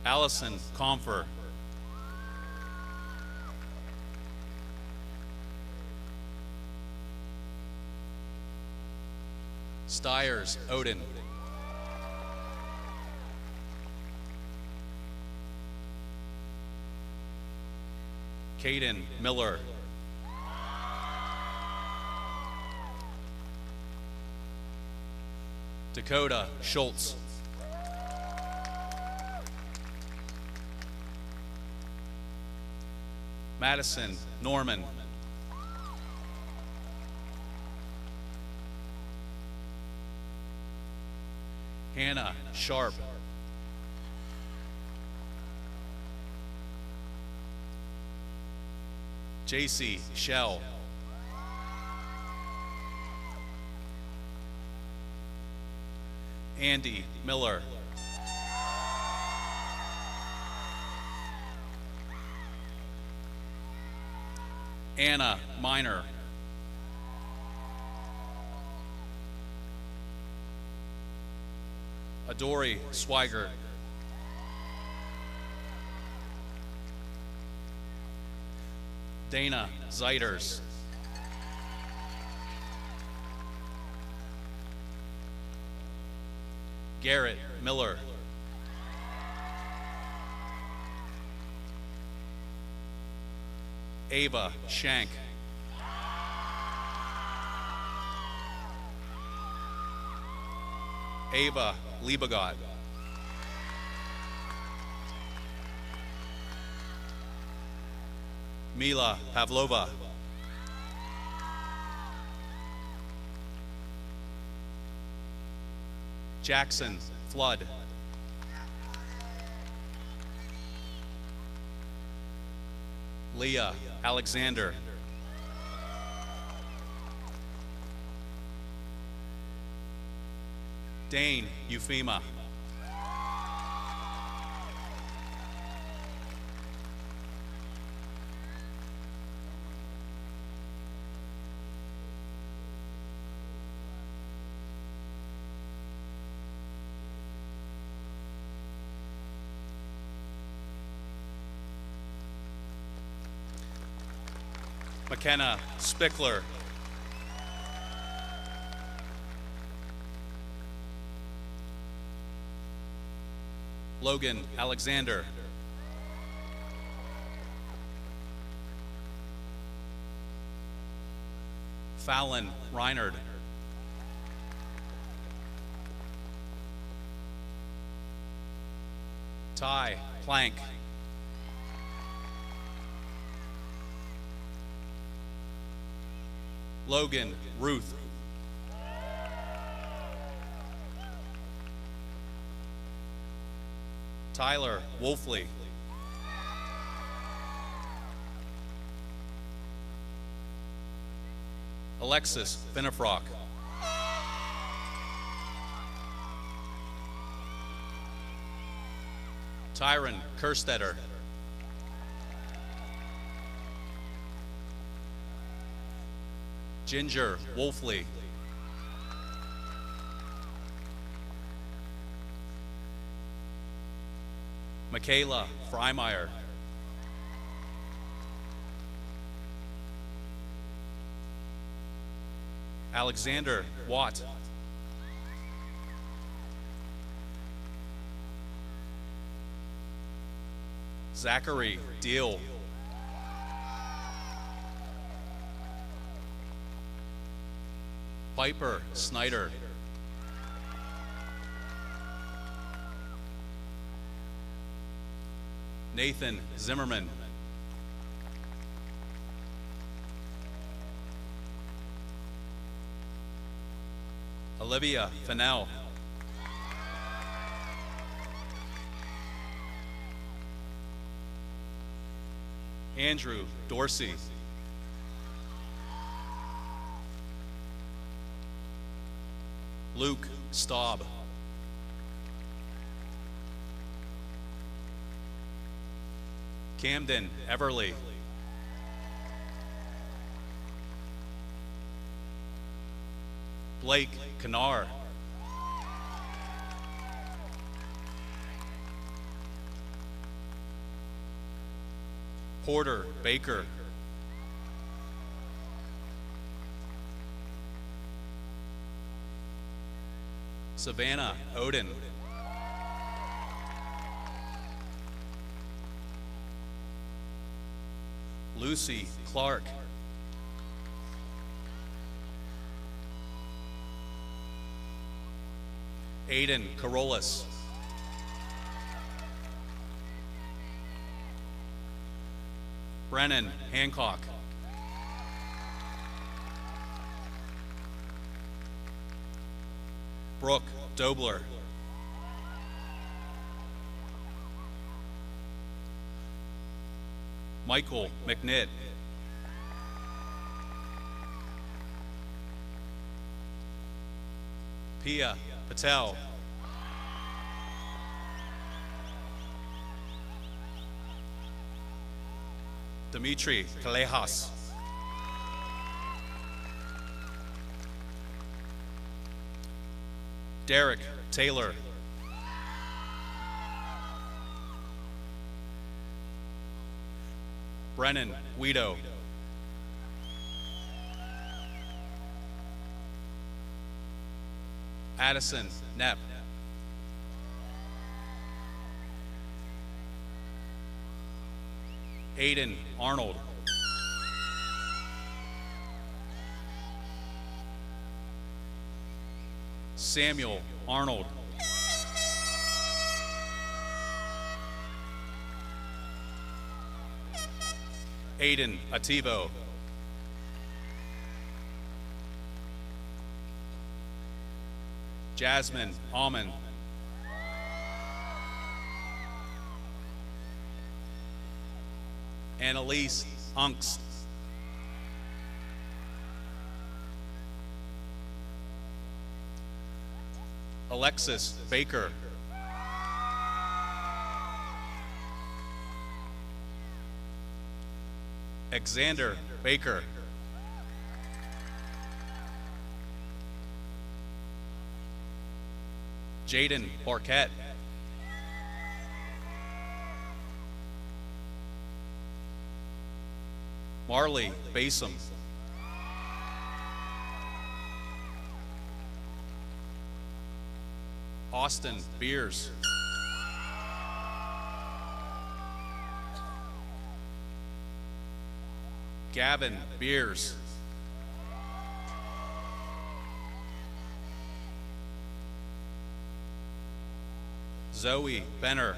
Allison Comfer. Stiers Odin. Caden Miller. Dakota Schultz. Madison Norman. Hannah Sharp. JC Shell. Andy Miller. Anna Miner. Adori Swigert. Dana Zeiters. Garrett Miller. Ava Shank. Ava Liebegot. Mila Pavlova. Jackson Flood. Leah Alexander. Dane Euphema. McKenna Spickler. Logan Alexander. Fallon Reinard. Ty Plank. Logan Ruth. Tyler Wolfley. Alexis Benefrock. Tyron Kerstetter. Ginger Wolfley. Michaela Freimeyer. Alexander Watt. Zachary Deal. Piper Snyder. Nathan Zimmerman. Olivia Fennell. Andrew Dorsey. Luke Staub. Camden Everly. Blake Kanar. Porter Baker. Savannah Odin. Lucy Clark. Aiden Carolus. Brennan Hancock. Brooke Dobler. Michael McNitt. Pia Patel. Dimitri Kalejas. Derek Taylor. Brennan Guido. Addison Knapp. Aiden Arnold. Samuel Arnold. Aiden Ativo. Jasmine Almond. Annalise Unks. Alexis Baker. Alexander Baker. Jaden Barquette. Marley Basom. Austin Beers. Gavin Beers. Zoe Benner.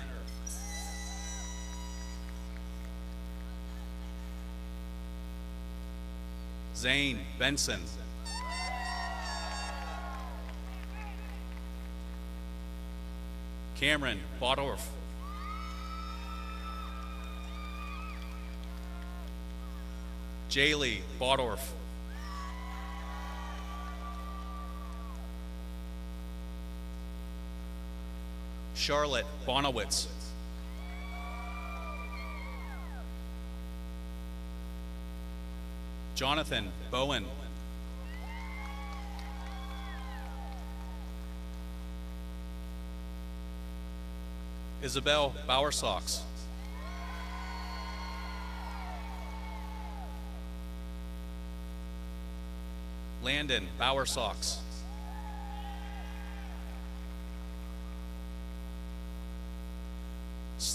Zane Benson. Cameron Bodorf. Jaylee Bodorf. Charlotte Bonowitz. Jonathan Bowen. Isabel Bowersox. Landon Bowersox.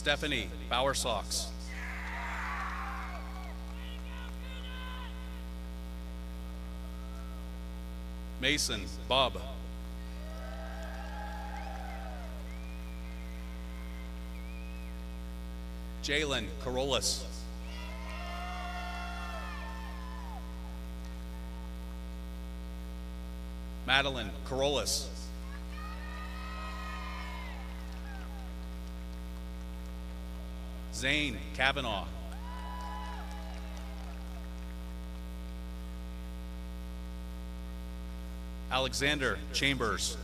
Stephanie Bowersox. Mason Bob. Jalen Carolus. Madeline Carolus. Zane Kavanaugh. Alexander Chambers.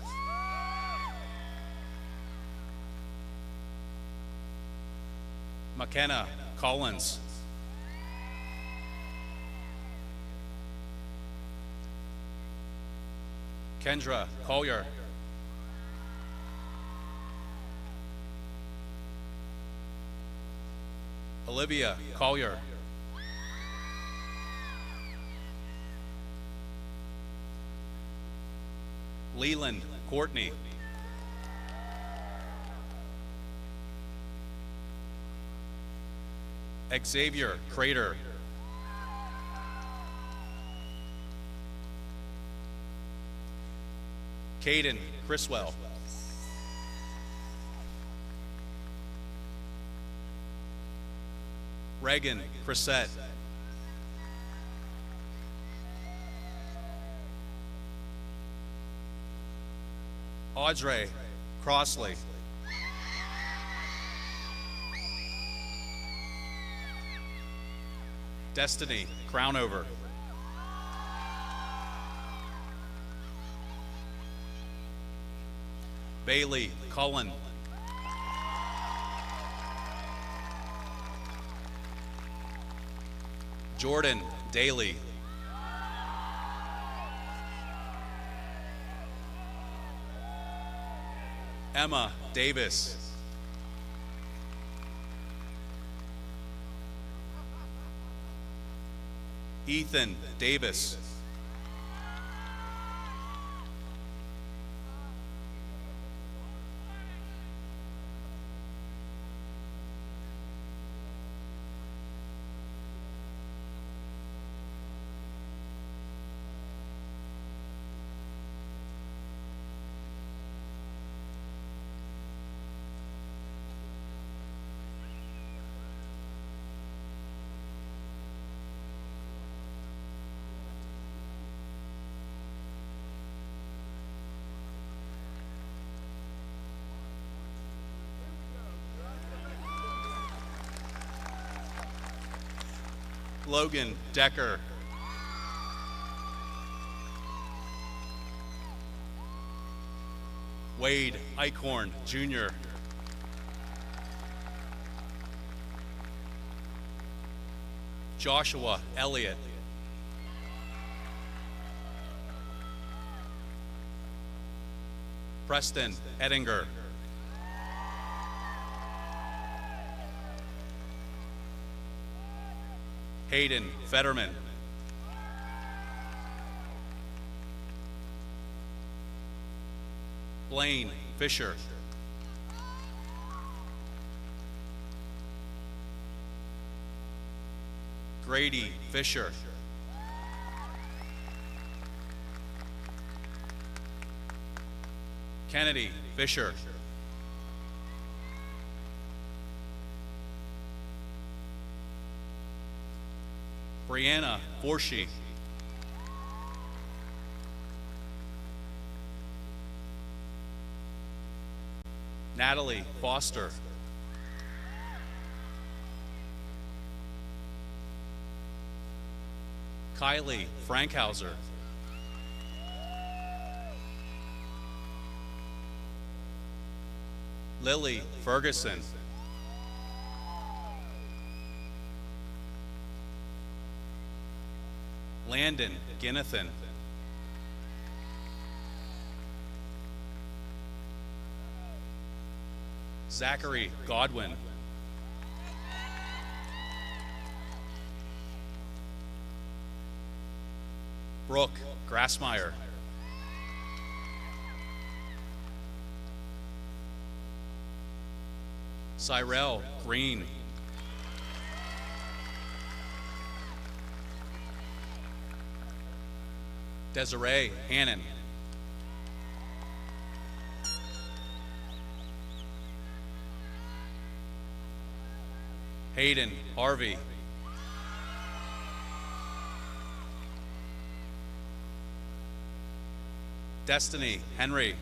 McKenna Collins. Kendra Collier. Olivia Collier. Leland Courtney. Xavier Crater. Caden Criswell. Reagan Crissette. Audrey Crossley. Destiny Crownover. Bailey Cullen. Jordan Daly. Emma Davis. Ethan Davis. Logan Decker. Wade Eichhorn, Jr. Joshua Elliott. Preston Ettinger. Hayden Fetterman. Blaine Fisher. Grady Fisher. Kennedy Fisher. Brianna Forshee. Natalie Foster. Kylie Frankhauser. Lily Ferguson. Landon Ginnathan. Zachary Godwin. Brooke Grassmeyer. Cyrell Green. Desiree Hannon. Hayden Harvey. Destiny Henry.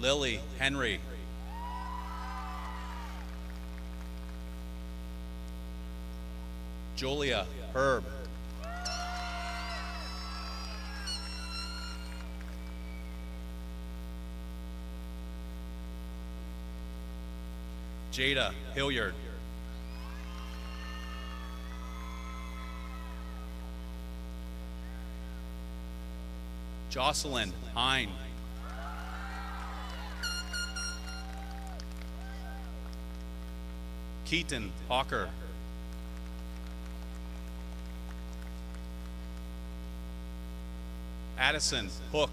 Lily Henry. Julia Herb. Jada Hilliard. Jocelyn Hine. Keaton Hawker. Addison Hook.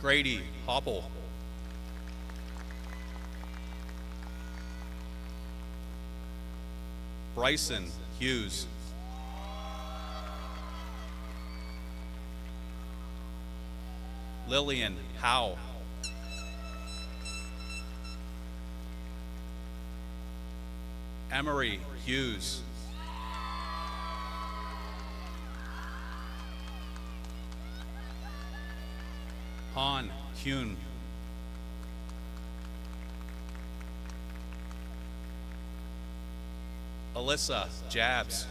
Grady Hopple. Bryson Hughes. Lillian Howe. Emery Hughes. Han Hune. Alyssa Jabs.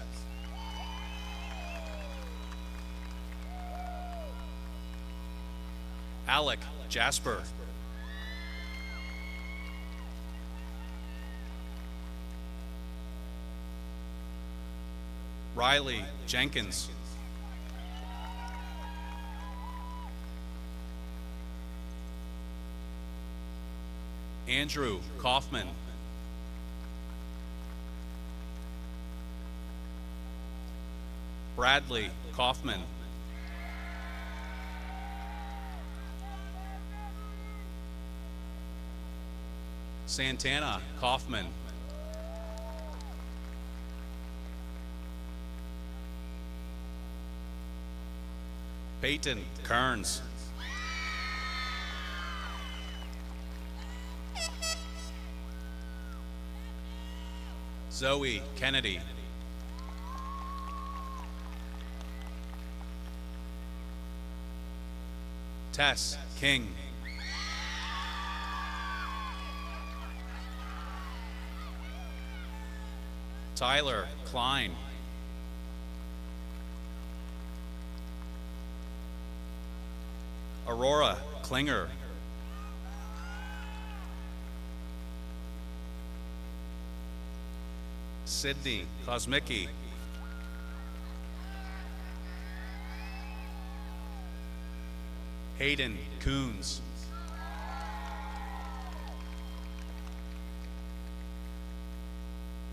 Alec Jasper. Riley Jenkins. Andrew Kaufman. Bradley Kaufman. Santana Kaufman. Peyton Kearns. Zoe Kennedy. Tess King. Tyler Klein. Aurora Klinger. Sydney Kosmicki. Hayden Coons.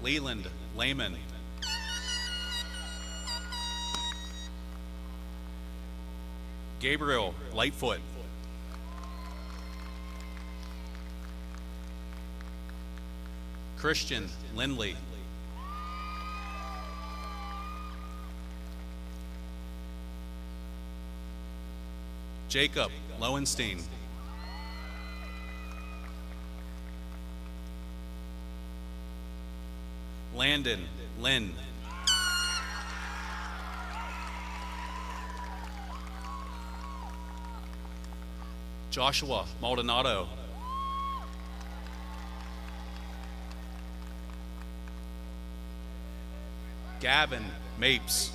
Leland Lehman. Gabriel Lightfoot. Christian Lindley. Jacob Lowenstein. Landon Lynn. Joshua Maldonado. Gavin Mapes.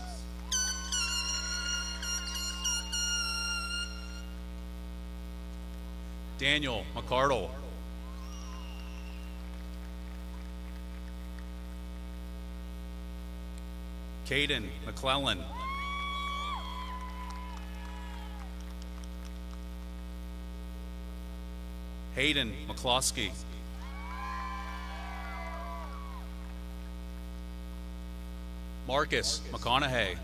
Daniel McCardle. Caden McClellan. Hayden McCloskey. Marcus McConaughey.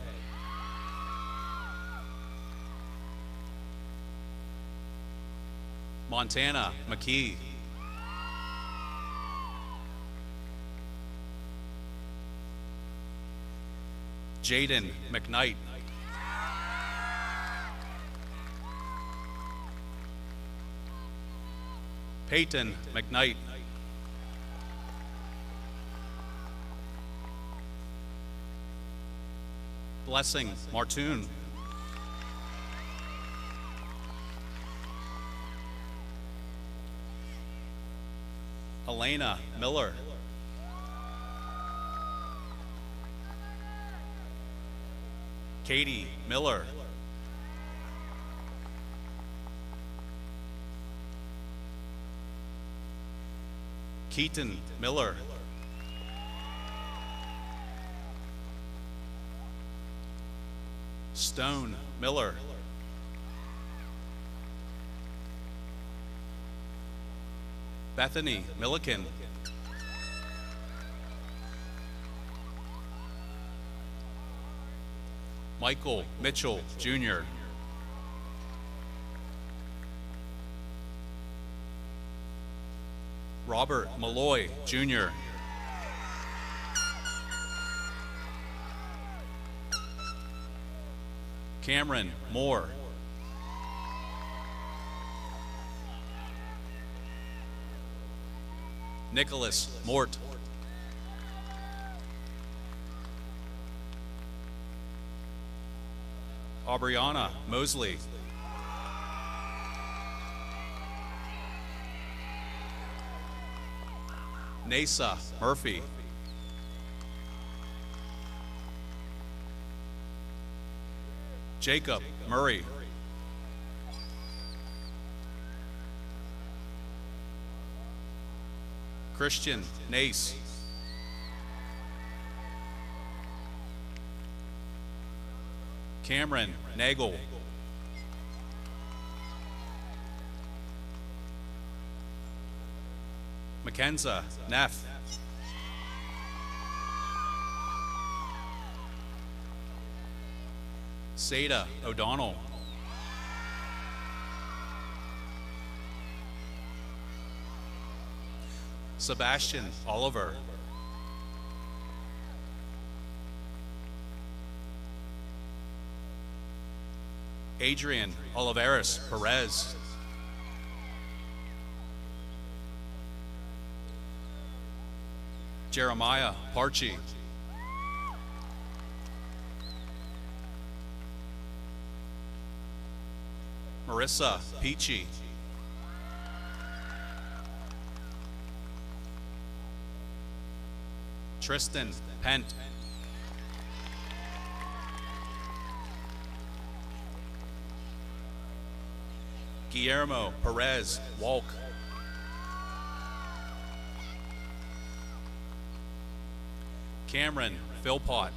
Montana McKee. Jaden McKnight. Peyton McKnight. Blessing Martoon. Elena Miller. Katie Miller. Keaton Miller. Stone Miller. Bethany Milliken. Michael Mitchell, Jr. Robert Malloy, Jr. Cameron Moore. Nicholas Mort. Aubriana Mosley. Nasa Murphy. Jacob Murray. Christian Nace. Cameron Nagel. Mackenzie Neff. Sada O'Donnell. Sebastian Oliver. Adrian Oliveras Perez. Jeremiah Parchi. Marissa Peachy. Tristan Pent. Guillermo Perez Walk. Cameron Philpott.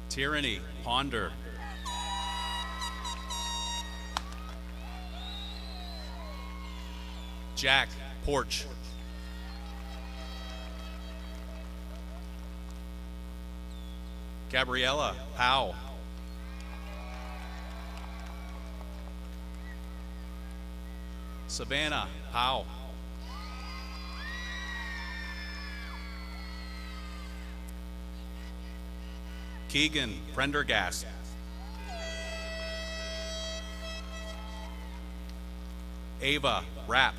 Tyranny Ponder. Jack Porch. Gabriella Howe. Savannah Howe. Keegan Prendergast. Ava Rapp.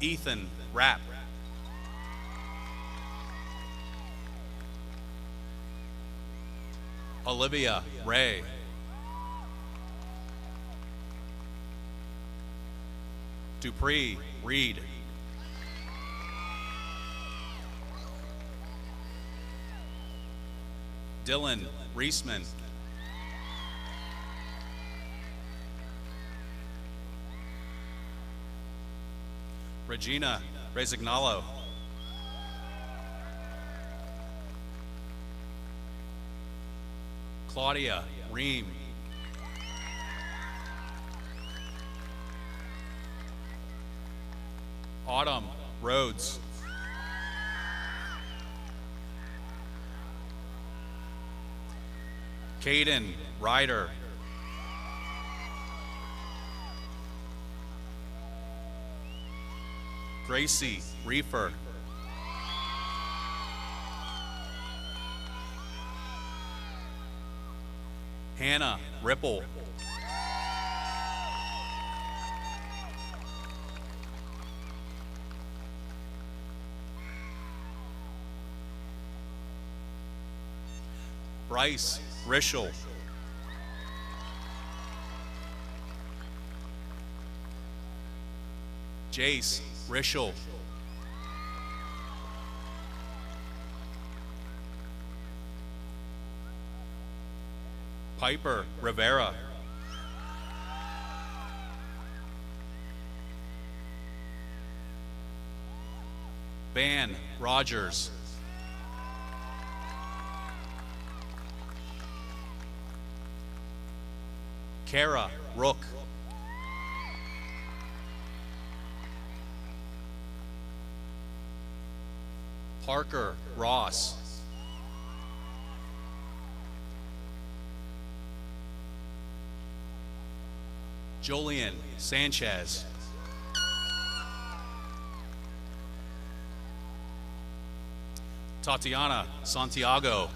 Ethan Rapp. Olivia Ray. Dupree Reed. Dylan Reisman. Regina Resignalo. Claudia Ream. Autumn Rhodes. Caden Ryder. Gracie Reefer. Hannah Ripple. Bryce Rischel. Jace Rischel. Piper Rivera. Van Rogers. Kara Rook. Parker Ross. Jolien Sanchez. Tatiana Santiago.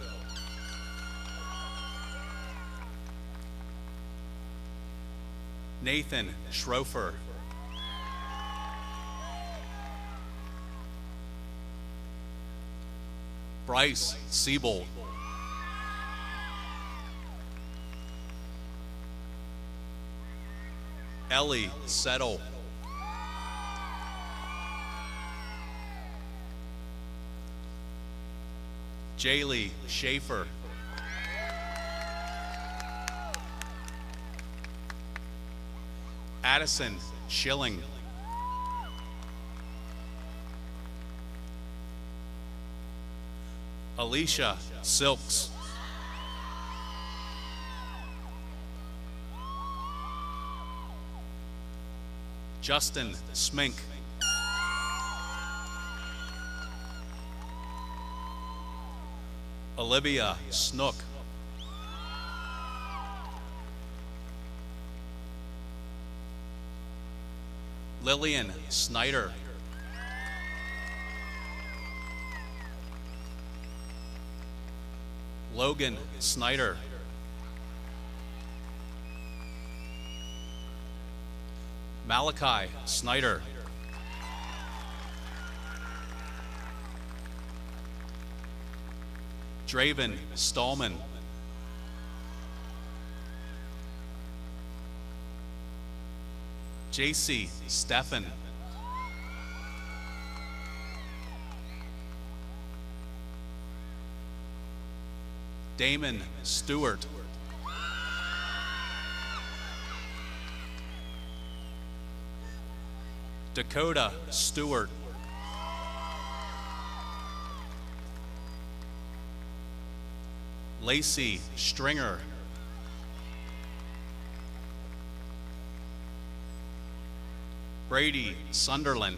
Nathan Schrofer. Bryce Siebold. Ellie Settle. Jaylee Schaefer. Addison Schilling. Alicia Silks. Justin Smink. Olivia Snook. Lillian Snyder. Logan Snyder. Malachi Snyder. Draven Stallman. JC Stefan. Damon Stewart. Dakota Stewart. Lacey Stringer. Brady Sunderland.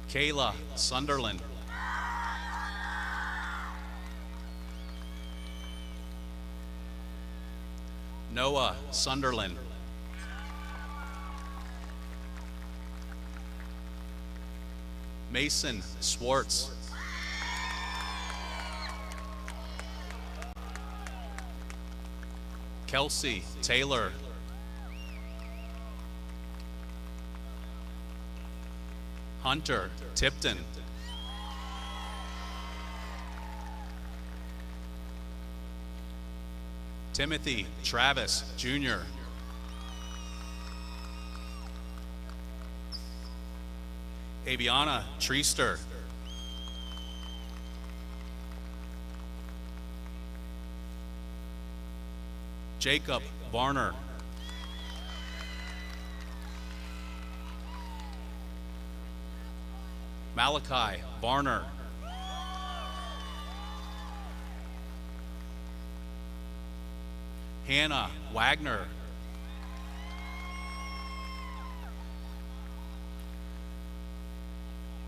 Kayla Sunderland. Noah Sunderland. Mason Swartz. Kelsey Taylor. Hunter Tipton. Timothy Travis Jr. Aviana Treaster. Jacob Varner. Malachi Varner. Hannah Wagner.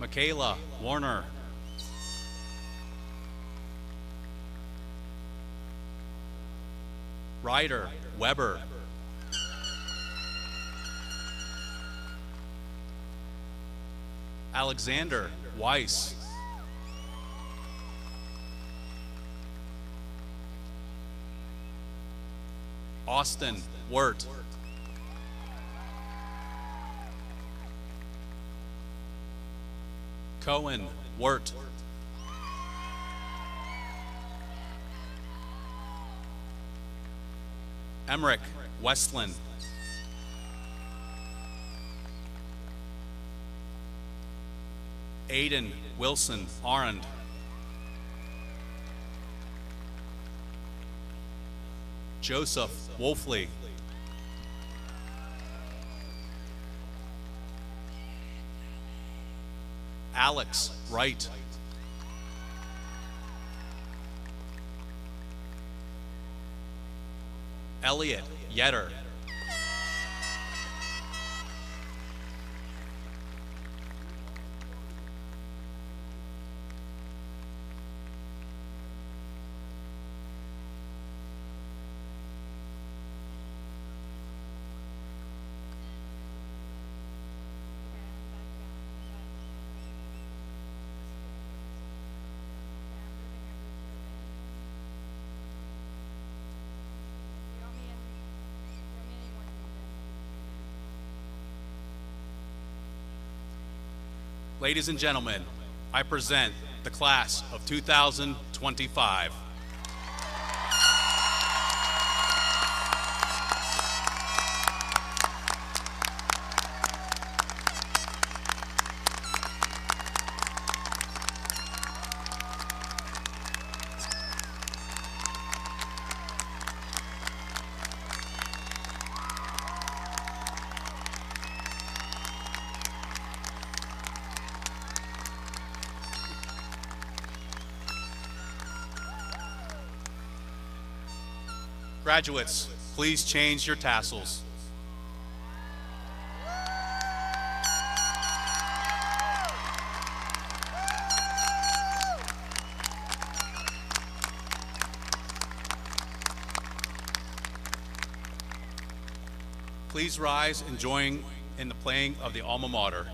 Michaela Warner. Ryder Weber. Alexander Weiss. Austin Wirt. Cohen Wirt. Emmerich Westland. Aiden Wilson Arend. Joseph Wolfley. Alex Wright. Elliot Yetter. Ladies and gentlemen, I present the class of 2025. Graduates, please change your tassels. Please rise and join in the playing of the alma mater.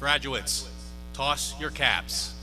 Graduates, toss your caps.